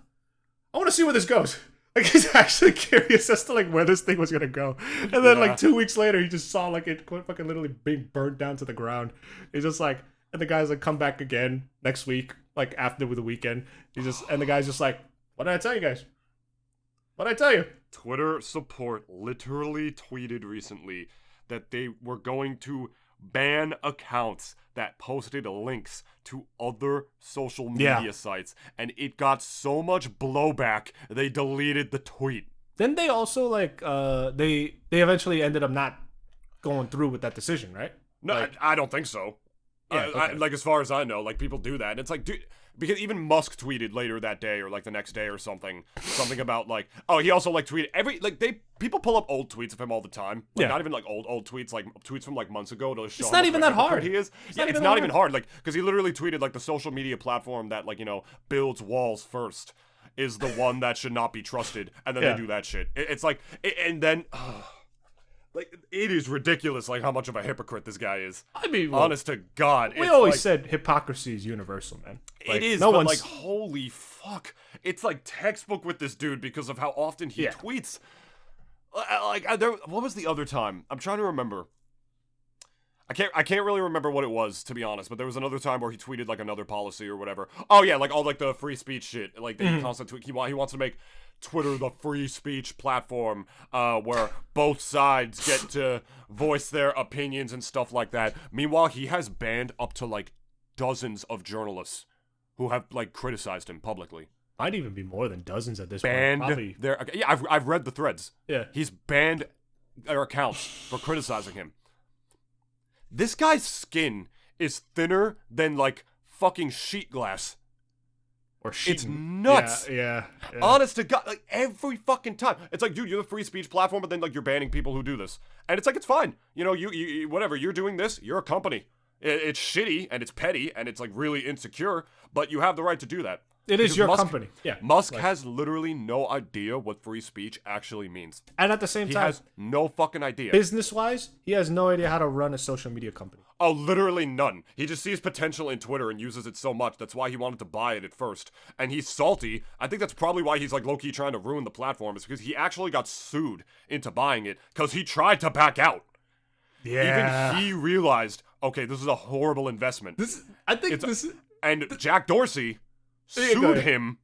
I want to see where this goes. Like he's actually curious as to like where this thing was gonna go. And then like 2 weeks later, he just saw like it fucking literally being burnt down to the ground. He's just like, and the guy's like, come back again next week, like after the weekend. And the guy's just like, what did I tell you guys? What did I tell you? Twitter support literally tweeted recently that they were going to ban accounts that posted links to other social media sites, and it got so much blowback they deleted the tweet. Then they also like they eventually ended up not going through with that decision, right? No, like, I don't think so. Yeah, okay. Like as far as I know, like people do that. And it's like, dude, because even Musk tweeted later that day or like the next day or something about like, oh, he also like tweeted people pull up old tweets of him all the time. Like, not even like old tweets, like tweets from like months ago to show. It's not even that hard. He is. It's not even hard. Like because he literally tweeted like the social media platform that like, you know, builds walls first is the one that should not be trusted, and then they do that shit. It's like, and then. Like, it is ridiculous, like, how much of a hypocrite this guy is. I mean, honest to God. We always said hypocrisy is universal, man. Like, it is, but, like, holy fuck. It's, like, textbook with this dude because of how often he tweets. Like, what was the other time? I'm trying to remember. I can't really remember what it was, to be honest, but there was another time where he tweeted, like, another policy or whatever. Oh, yeah, like, all, like, the free speech shit. Like, the constant tweet. He wants to make Twitter the free speech platform where both sides get to voice their opinions and stuff like that. Meanwhile, he has banned up to like dozens of journalists who have like criticized him publicly. Might even be more than dozens at this point. Probably. I've read the threads. Yeah, he's banned their accounts for criticizing him. This guy's skin is thinner than like fucking sheet glass. It's nuts. Yeah. Honest to God, like every fucking time. It's like, dude, you're the free speech platform, but then like you're banning people who do this. And it's like, it's fine. You know, you whatever, you're doing this, you're a company. It's shitty and it's petty and it's like really insecure, but you have the right to do that. It is your company. Yeah. Musk has literally no idea what free speech actually means. And at the same time, he has no fucking idea. Business-wise, he has no idea how to run a social media company. Oh, literally none. He just sees potential in Twitter and uses it so much. That's why he wanted to buy it at first. And he's salty. I think that's probably why he's like low-key trying to ruin the platform. Is because he actually got sued into buying it because he tried to back out. Yeah. Even he realized, okay, this is a horrible investment. And Jack Dorsey sued him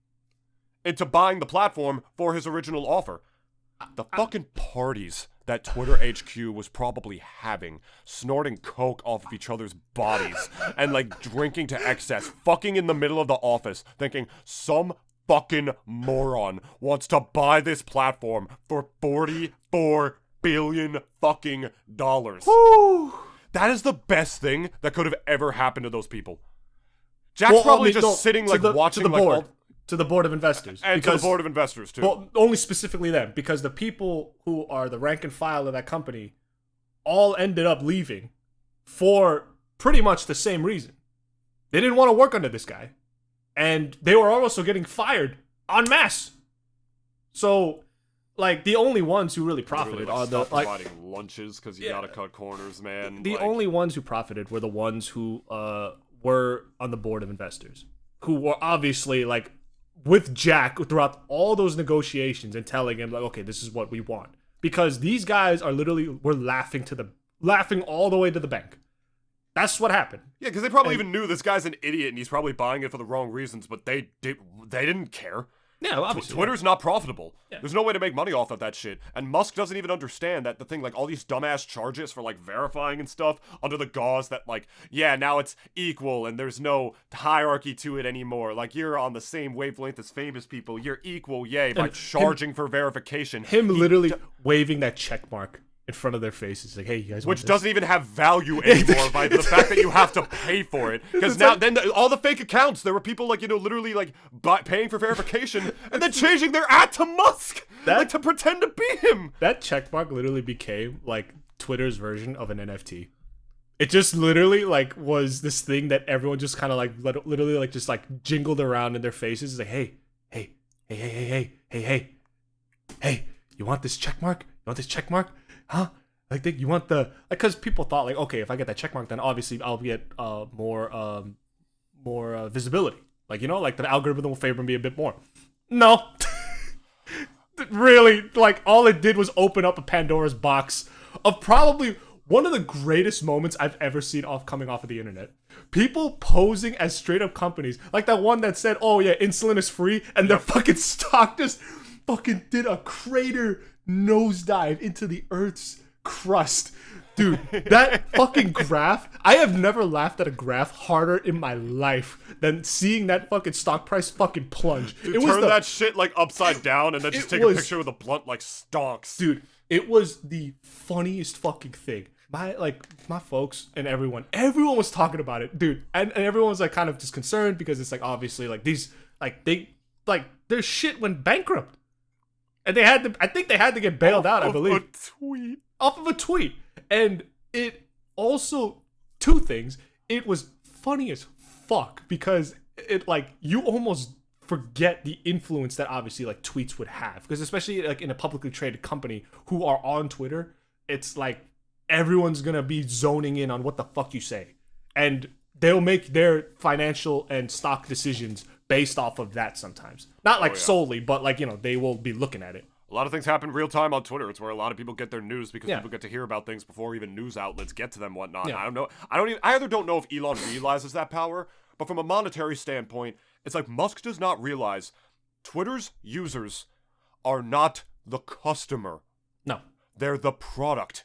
into buying the platform for his original offer. The fucking parties that Twitter HQ was probably having, snorting coke off of each other's bodies and like drinking to excess, fucking in the middle of the office, thinking some fucking moron wants to buy this platform for $44 billion fucking dollars. Woo! That is the best thing that could have ever happened to those people. Jack's probably sitting like watching to the like board. To the board of investors. And to the board of investors, too. Well, only specifically them, because the people who are the rank and file of that company all ended up leaving for pretty much the same reason. They didn't want to work under this guy. And they were also getting fired en masse. So, like, the only ones who really profited are the... providing lunches, because you gotta cut corners, man. The only ones who profited were the ones who were on the board of investors. Who were obviously, like... with Jack throughout all those negotiations and telling him like, okay, this is what we want, because these guys are were laughing all the way to the bank. That's what happened. Yeah, because they probably even knew this guy's an idiot and he's probably buying it for the wrong reasons, but they didn't care. Yeah, obviously. Twitter's not profitable. Yeah. There's no way to make money off of that shit. And Musk doesn't even understand that the thing, like all these dumbass charges for like verifying and stuff under the gauze that like, yeah, now it's equal and there's no hierarchy to it anymore. Like you're on the same wavelength as famous people. You're equal, yay, by charging for verification. Literally waving that check mark in front of their faces, like, "Hey, you guys," which doesn't even have value anymore by the fact that you have to pay for it. Because now, then all the fake accounts, there were people like literally like paying for verification and then changing their ad to Musk, like to pretend to be him. That checkmark literally became like Twitter's version of an NFT. It just literally like was this thing that everyone just kind of like literally like just like jingled around in their faces. It's like, hey, you want this checkmark? You want this checkmark? Huh? Like, you want the, like, because people thought like, okay, if I get that checkmark, then obviously I'll get more visibility. Like, like the algorithm will favor me a bit more. No, really, like all it did was open up a Pandora's box of probably one of the greatest moments I've ever seen coming off of the internet. People posing as straight up companies, like that one that said, "Oh yeah, insulin is free," and their fucking stock just fucking did a crater nosedive into the Earth's crust. Dude, that fucking graph, I have never laughed at a graph harder in my life than seeing that fucking stock price fucking plunge. Dude, it was turn that shit like upside down and then just take a picture with a blunt like stonks. Dude, it was the funniest fucking thing. My folks and everyone was talking about it, dude, and everyone was like kind of just concerned because it's like obviously like these their shit went bankrupt. And I think they had to get bailed out, I believe. Off of a tweet. And it also, two things. It was funny as fuck because it like, you almost forget the influence that obviously like tweets would have. Because especially like in a publicly traded company who are on Twitter, it's like everyone's gonna be zoning in on what the fuck you say. And they'll make their financial and stock decisions based off of that sometimes. Not like solely, but like, they will be looking at it. A lot of things happen real time on Twitter. It's where a lot of people get their news because people get to hear about things before even news outlets get to them, whatnot. Yeah. I don't know. I either don't know if Elon realizes that power, but from a monetary standpoint, it's like Musk does not realize Twitter's users are not the customer. No. They're the product.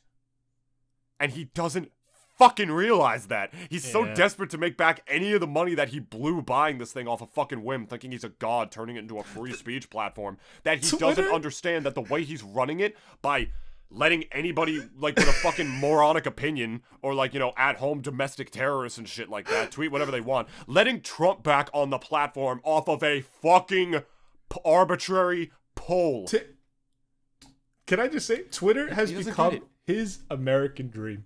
And he doesn't fucking realize that. He's so desperate to make back any of the money that he blew buying this thing off a fucking whim, thinking he's a god, turning it into a free speech platform, that he doesn't understand that the way he's running it by letting anybody like with a fucking moronic opinion or like, at-home domestic terrorists and shit like that tweet whatever they want, letting Trump back on the platform off of a fucking arbitrary poll. Can I just say, Twitter has become his American dream.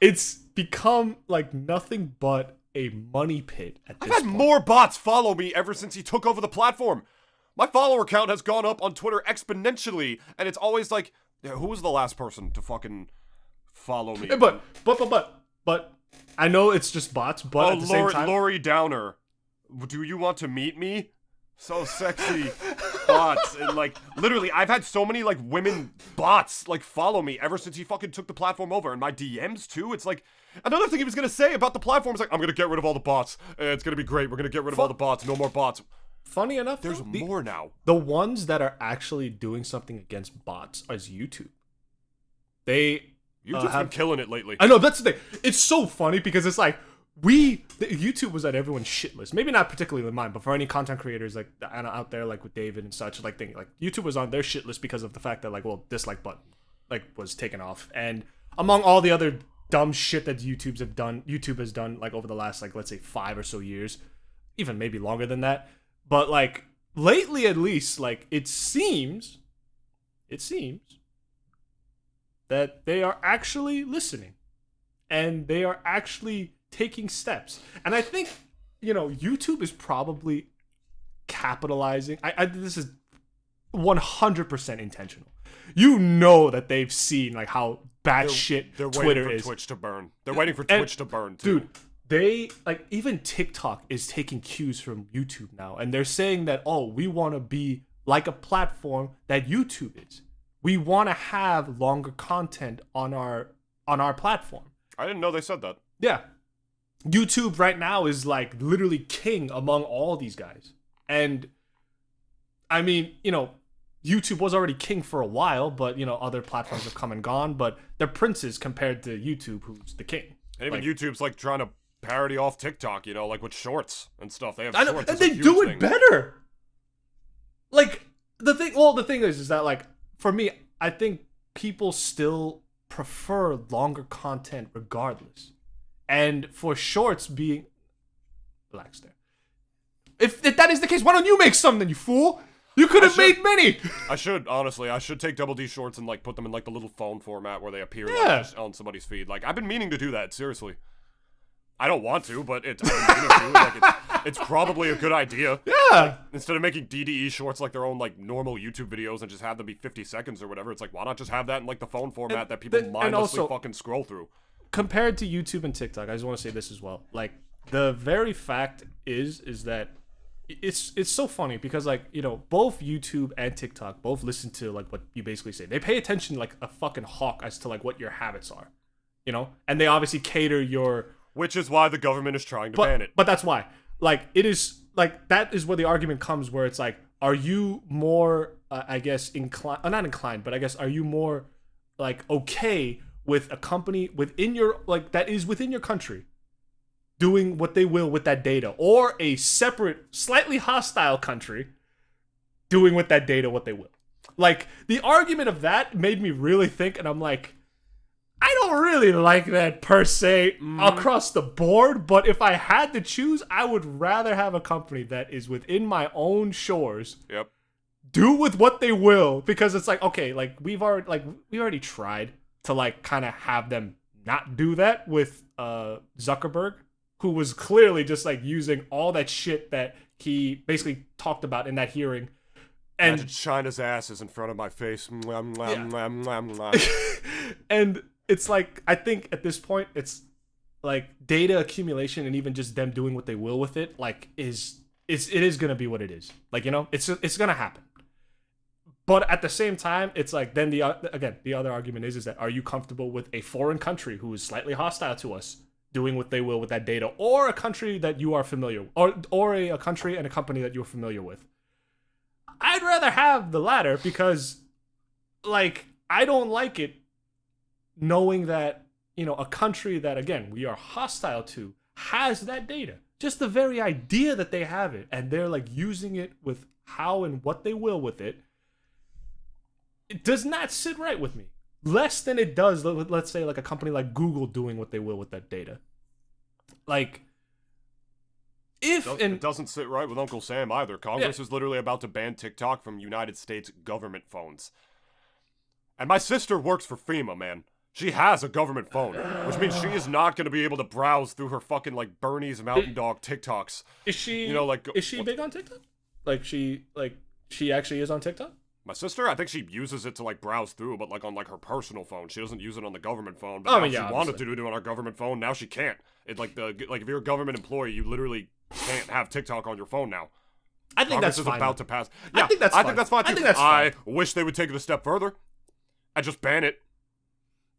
It's become like nothing but a money pit at this point. I've had more bots follow me ever since he took over the platform. My follower count has gone up on Twitter exponentially, and it's always like, who was the last person to fucking follow me? But I know it's just bots, but at the same time, Lori Downer, do you want to meet me? So sexy. Bots. And like, literally, I've had so many like women bots like follow me ever since he fucking took the platform over. And my DMs too. It's like, another thing he was gonna say about the platform is like, I'm gonna get rid of all the bots. It's gonna be great. We're gonna get rid of all the bots. No more bots. Funny enough, there's more now. The ones that are actually doing something against bots is YouTube. YouTube's been killing it lately. I know, that's the thing. It's so funny because it's like, YouTube was at everyone's shit list. Maybe not particularly mine, but for any content creators like out there, like with David and such, like YouTube was on their shit list because of the fact that dislike button was taken off, and among all the other dumb shit that YouTube has done like over the last like let's say 5 or so years, even maybe longer than that. But like lately, at least, like it seems that they are actually listening, and they are actually taking steps. And I think, YouTube is probably capitalizing. This is 100% intentional. That they've seen like how batshit Twitter is. Twitch to burn. They're waiting for Twitch to burn too. Dude, they like even TikTok is taking cues from YouTube now, and they're saying that we want to be like a platform that YouTube is. We want to have longer content on our platform. I didn't know they said that. Yeah. YouTube right now is like literally king among all these guys. And I mean, YouTube was already king for a while, but other platforms have come and gone, but they're princes compared to YouTube, who's the king. And even YouTube's like trying to parody off TikTok, like with shorts and stuff. They have shorts. And they do it better. Like the thing is that like for me, I think people still prefer longer content regardless. And for shorts being... Relax there. If that is the case, why don't you make some then, you fool? You could have made many. I should, honestly. I should take Double D shorts and, like, put them in, like, the little phone format where they appear like, just on somebody's feed. Like, I've been meaning to do that, seriously. I don't want to, but I've been meaning to. Like, it's probably a good idea. Yeah. Like, instead of making DDE shorts like their own, like, normal YouTube videos and just have them be 50 seconds or whatever, it's like, why not just have that in, like, the phone format that people mindlessly fucking scroll through? Compared to YouTube and TikTok, I just want to say this as well. Like, the very fact is that it's so funny because, like, you know, both YouTube and TikTok both listen to, like, what you basically say. They pay attention like a fucking hawk as to, like, what your habits are, you know? And they obviously cater your... Which is why the government is trying to ban it. But that's why. Like, it is, like, that is where the argument comes where it's like, are you more, I guess, inclined... not inclined, but I guess, are you more, like, okay with a company within your... like, that is within your country doing what they will with that data, or a separate, slightly hostile country doing with that data what they will? Like, the argument of that made me really think, and I'm like, I don't really like that per se across the board, but if I had to choose, I would rather have a company that is within my own shores. Yep. Do with what they will, because it's like, okay, like we already tried to, like, kind of have them not do that with Zuckerberg, who was clearly just, like, using all that shit that he basically talked about in that hearing. And imagine China's ass is in front of my face. And it's like, I think at this point, it's like data accumulation and even just them doing what they will with it, like, it is gonna be what it is. Like, you know, it's gonna happen. But at the same time, it's like, then the other argument is that, are you comfortable with a foreign country who is slightly hostile to us doing what they will with that data, or a country that you are familiar with, or a country and a company that you're familiar with? I'd rather have the latter, because, like, I don't like it knowing that, you know, a country that, again, we are hostile to has that data. Just the very idea that they have it, and they're, like, using it with how and what they will with it, it does not sit right with me. Less than it does, let's say, like, a company like Google doing what they will with that data. Like, it doesn't sit right with Uncle Sam either. Congress is literally about to ban TikTok from United States government phones. And my sister works for FEMA, man. She has a government phone, which means she is not going to be able to browse through her fucking, like, Bernie's Mountain Dog TikToks. Is she, you know, like, is she big on TikTok? She actually is on TikTok? My sister, I think she uses it to, like, browse through, but, like, on, like, her personal phone. She doesn't use it on the government phone. But if she wanted to do it on her government phone, now she can't. It's like if you're a government employee, you literally can't have TikTok on your phone now. I think Congress that's fine. is about to pass. Yeah, I think that's fine. too. I wish they would take it a step further and just ban it.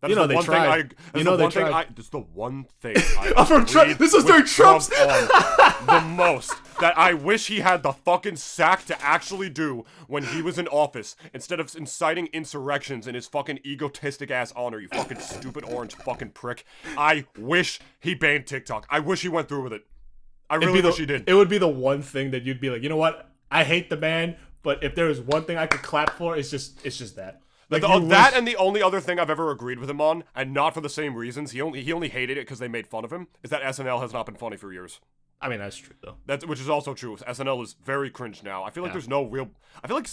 That's the one thing It's the one thing I from Trump. This was during Trump's the most that I wish he had the fucking sack to actually do when he was in office, instead of inciting insurrections in his fucking egotistic ass honor. You fucking stupid orange fucking prick. I wish he banned TikTok. I wish he went through with it. I really wish he did. It would be the one thing that you'd be like, you know what? I hate the man, but if there was one thing I could clap for, it's just that. Like, and the only other thing I've ever agreed with him on, and not for the same reasons, he only hated it because they made fun of him, is that SNL has not been funny for years. I mean, that's true, though. Which is also true. SNL is very cringe now. I feel like there's no real... I feel like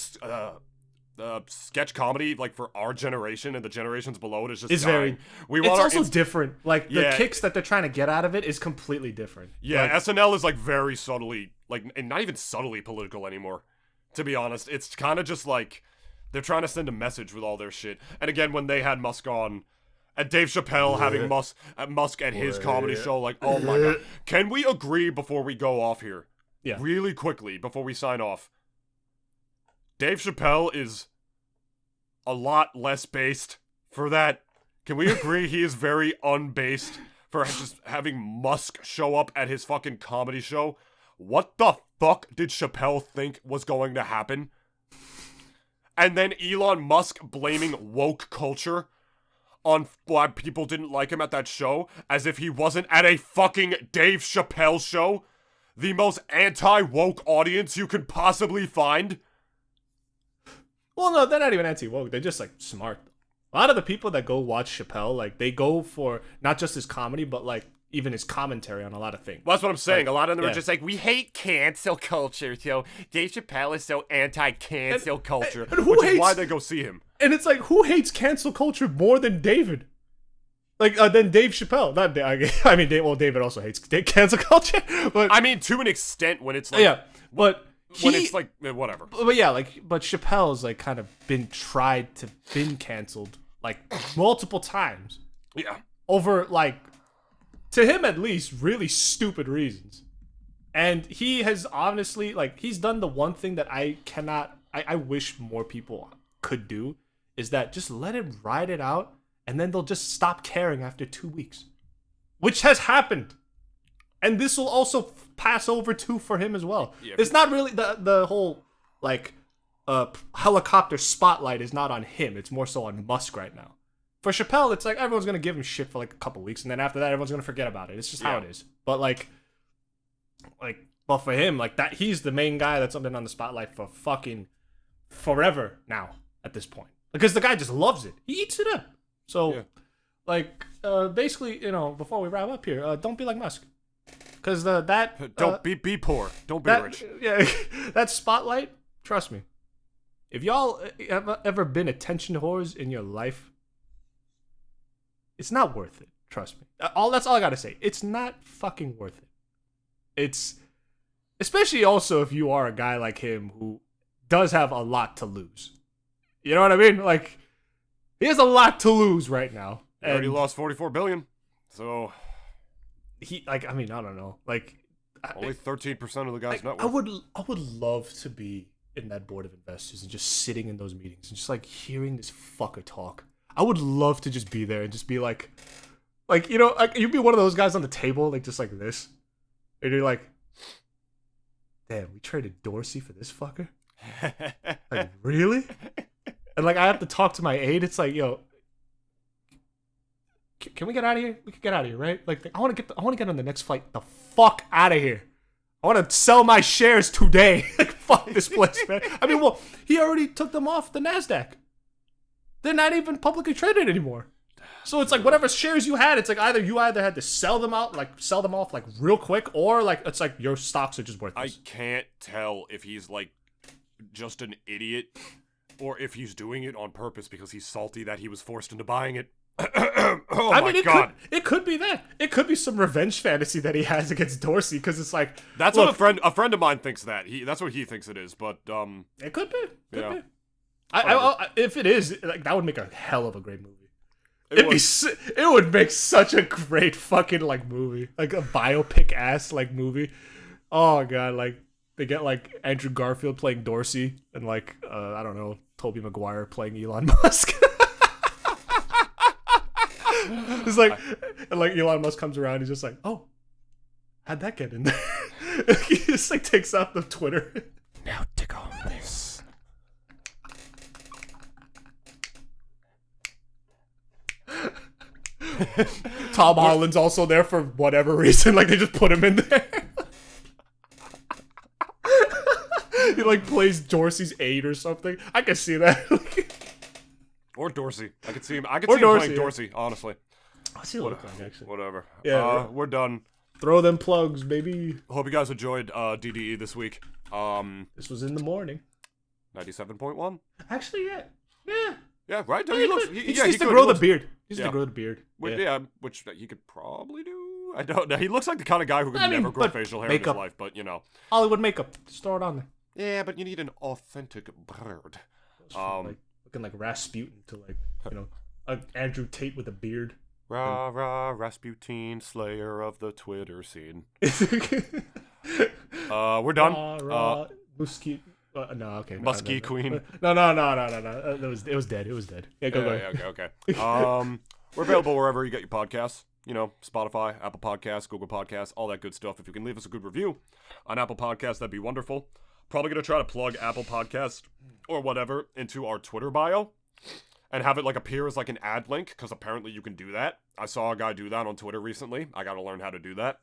sketch comedy, like, for our generation and the generations below it is just dying. It's also different. Like, the kicks that they're trying to get out of it is completely different. Yeah, like, SNL is, like, very subtly, like, and not even subtly political anymore, to be honest. It's kind of just, like... They're trying to send a message with all their shit. And again, when they had Musk on, and Dave Chappelle having Musk at his comedy show, like, oh my god. Can we agree before we go off here? Yeah. Really quickly, before we sign off. Dave Chappelle is a lot less based for that. Can we agree he is very unbased for just having Musk show up at his fucking comedy show? What the fuck did Chappelle think was going to happen? And then Elon Musk blaming woke culture on why people didn't like him at that show, as if he wasn't at a fucking Dave Chappelle show, the most anti-woke audience you could possibly find. Well, no, they're not even anti-woke. They're just, like, smart. A lot of the people that go watch Chappelle, like, they go for not just his comedy, but, like, even his commentary on a lot of things. Well, that's what I'm saying. Like, a lot of them yeah. are just like, We hate cancel culture, so Dave Chappelle is so anti-cancel culture. And who which hates, is why they go see him. and it's like, who hates cancel culture more than David? Like, than Dave Chappelle. Not I mean, David also hates cancel culture. But I mean, to an extent, when it's like, yeah, but when it's like, whatever. But yeah, but Chappelle's like kind of been canceled like multiple times. Yeah. Over like, to him at least, really stupid reasons. And he has honestly, like, he's done the one thing that I wish more people could do, is that just let him ride it out, and then they'll just stop caring after 2 weeks. Which has happened. And this will also pass over too for him as well. Yeah, it's not really the whole, like, helicopter spotlight is not on him. It's more so on Musk right now. For Chappelle, it's like everyone's going to give him shit for like a couple weeks, and then after that, everyone's going to forget about it. It's just how it is. But but for him, like, that, he's the main guy that's been on the spotlight for fucking forever now at this point. Because the guy just loves it. He eats it up. So, basically, before we wrap up here, don't be like Musk. Because don't be poor. Don't be rich. Yeah, that spotlight, trust me. If y'all ever been attention whores in your life, it's not worth it. Trust me. That's all I gotta say. It's not fucking worth it. It's, especially also if you are a guy like him who does have a lot to lose. You know what I mean? Like, he has a lot to lose right now. He already lost $44 billion. So I don't know. Like, only 13% of the guy's net worth. I would love to be in that board of investors and just sitting in those meetings and just like hearing this fucker talk. I would love to just be there and just be like you'd be one of those guys on the table, like, just like this, and you're like, damn, we traded Dorsey for this fucker. Like, really? And like, I have to talk to my aide. It's like, yo, can we get out of here? We can get out of here, right? Like, I want to get on the next flight the fuck out of here. I want to sell my shares today. Like, fuck this place, man. I mean, well, he already took them off the NASDAQ. They're not even publicly traded anymore. So it's like, whatever shares you had, it's like you either had to sell them off like real quick, or like it's like your stocks are just worthless. I can't tell if he's like just an idiot or if he's doing it on purpose because he's salty that he was forced into buying it. My God. It could be that. It could be some revenge fantasy that he has against Dorsey, because it's like, that's what a friend of mine thinks that. That's what he thinks it is, but it could be. Could be. If it is, like, that would make a hell of a great movie. It would make such a great fucking like movie, like a biopic ass like movie. Oh god, like they get like Andrew Garfield playing Dorsey and like I don't know, Tobey Maguire playing Elon Musk. It's like, and like Elon Musk comes around, he's just like, oh, how'd that get in there? He just like takes out the Twitter. Now take on this. Tom Holland's also there for whatever reason. Like, they just put him in there. He like plays Dorsey's aide or something. I can see that. Or Dorsey. I could see him. I could see him playing Dorsey, honestly. What's he look like, actually? Whatever. Yeah. We're done. Throw them plugs, baby. Hope you guys enjoyed DDE this week. This was in the morning. 97.1. Actually, yeah. Yeah, right? He needs to grow the beard. He needs to grow the beard. Yeah, which he could probably do. I don't know. He looks like the kind of guy who could never grow facial hair in his life, but, you know. Hollywood makeup. Just throw it on there. Yeah, but you need an authentic beard. Looking like Rasputin to, like, you know, Andrew Tate with a beard. Rah, rah, Rasputin, slayer of the Twitter scene. We're done. Musky. No, okay. Musky Queen. No. It was dead. Yeah, go. Okay. We're available wherever you get your podcasts. You know, Spotify, Apple Podcasts, Google Podcasts, all that good stuff. If you can leave us a good review on Apple Podcasts, that'd be wonderful. Probably going to try to plug Apple Podcast or whatever into our Twitter bio and have it like appear as like an ad link, because apparently you can do that. I saw a guy do that on Twitter recently. I got to learn how to do that.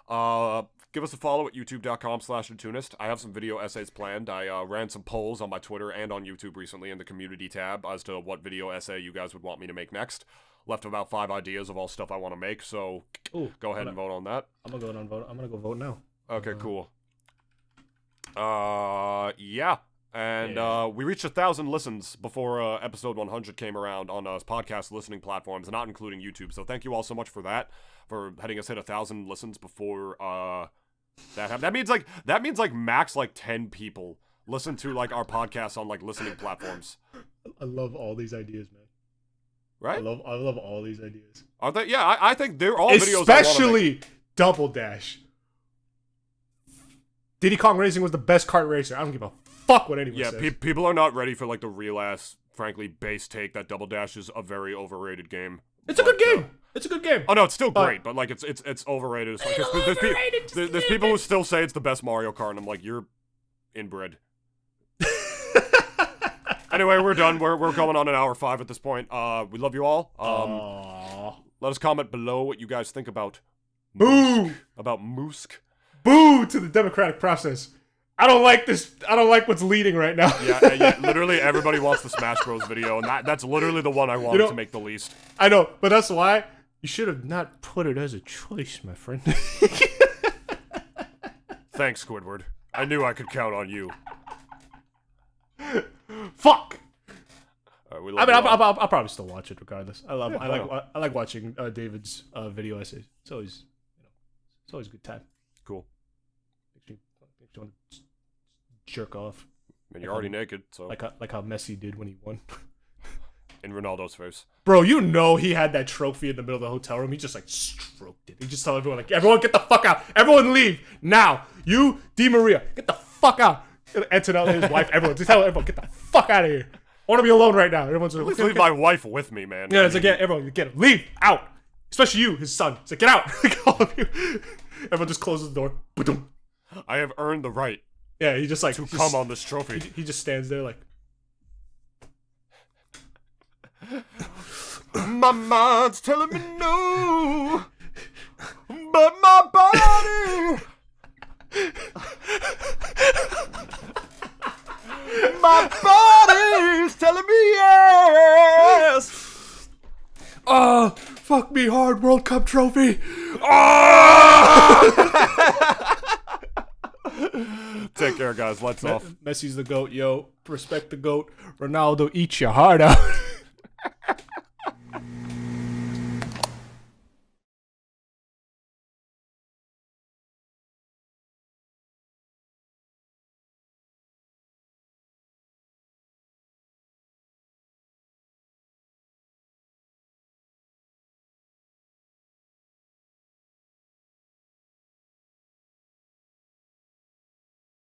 Give us a follow at youtube.com/Nintoonist. I have some video essays planned. I ran some polls on my Twitter and on YouTube recently in the community tab as to what video essay you guys would want me to make next. Left about 5 ideas of all stuff I want to make, so go ahead and vote on that. I'm gonna go vote now. Okay, cool. Yeah. And we reached 1,000 listens before episode 100 came around on podcast listening platforms, not including YouTube. So thank you all so much for that, for letting us hit 1,000 listens before that happened. That means like max like 10 people listen to like our podcast on like listening platforms. I love all these ideas, man. Right? I love all these ideas. Are they? Yeah, I think they're all videos. Especially Double Dash. Diddy Kong Racing was the best kart racer. I don't give a fuck what anyone says. Yeah, people are not ready for like the real ass, frankly, base take that Double Dash is a very overrated game. It's a good game. It's a good game. Oh no, it's still great, but like it's overrated. There's people who still say it's the best Mario Kart, and I'm like, you're inbred. Anyway, we're done. We're going on an hour 5 at this point. We love you all. Let us comment below what you guys think about Boo! About Moosk. Boo to the democratic process. I don't like this. I don't like what's leading right now. yeah. Literally, everybody wants the Smash Bros. Video, and that's literally the one I wanted to make the least. I know, but that's why you should have not put it as a choice, my friend. Thanks, Squidward. I knew I could count on you. Fuck. I'll probably still watch it regardless. I like watching David's video essays. It's always a good time. Cool. Makes you want to jerk off. And you're already naked, so like how Messi did when he won. In Ronaldo's face. Bro, you know he had that trophy in the middle of the hotel room. He just like stroked it. He just told everyone like, everyone get the fuck out. Everyone leave now. You, Di Maria, get the fuck out. Antonella, his wife, everyone, just tell everyone get the fuck out of here. I want to be alone right now. Everyone's like, please leave my wife with me, man. Yeah, it's like, yeah, everyone, get him. Leave out. Especially you, his son. It's like, get out. All of you. Everyone just closes the door. Ba-dum. I have earned the right. Yeah, he just like to come on this trophy. He just stands there like. My mind's telling me no, but my body, my body's telling me yes. Fuck me hard, World Cup trophy. Take care, guys. Let's off. Messi's the GOAT, yo. Respect the GOAT. Ronaldo, eat your heart out.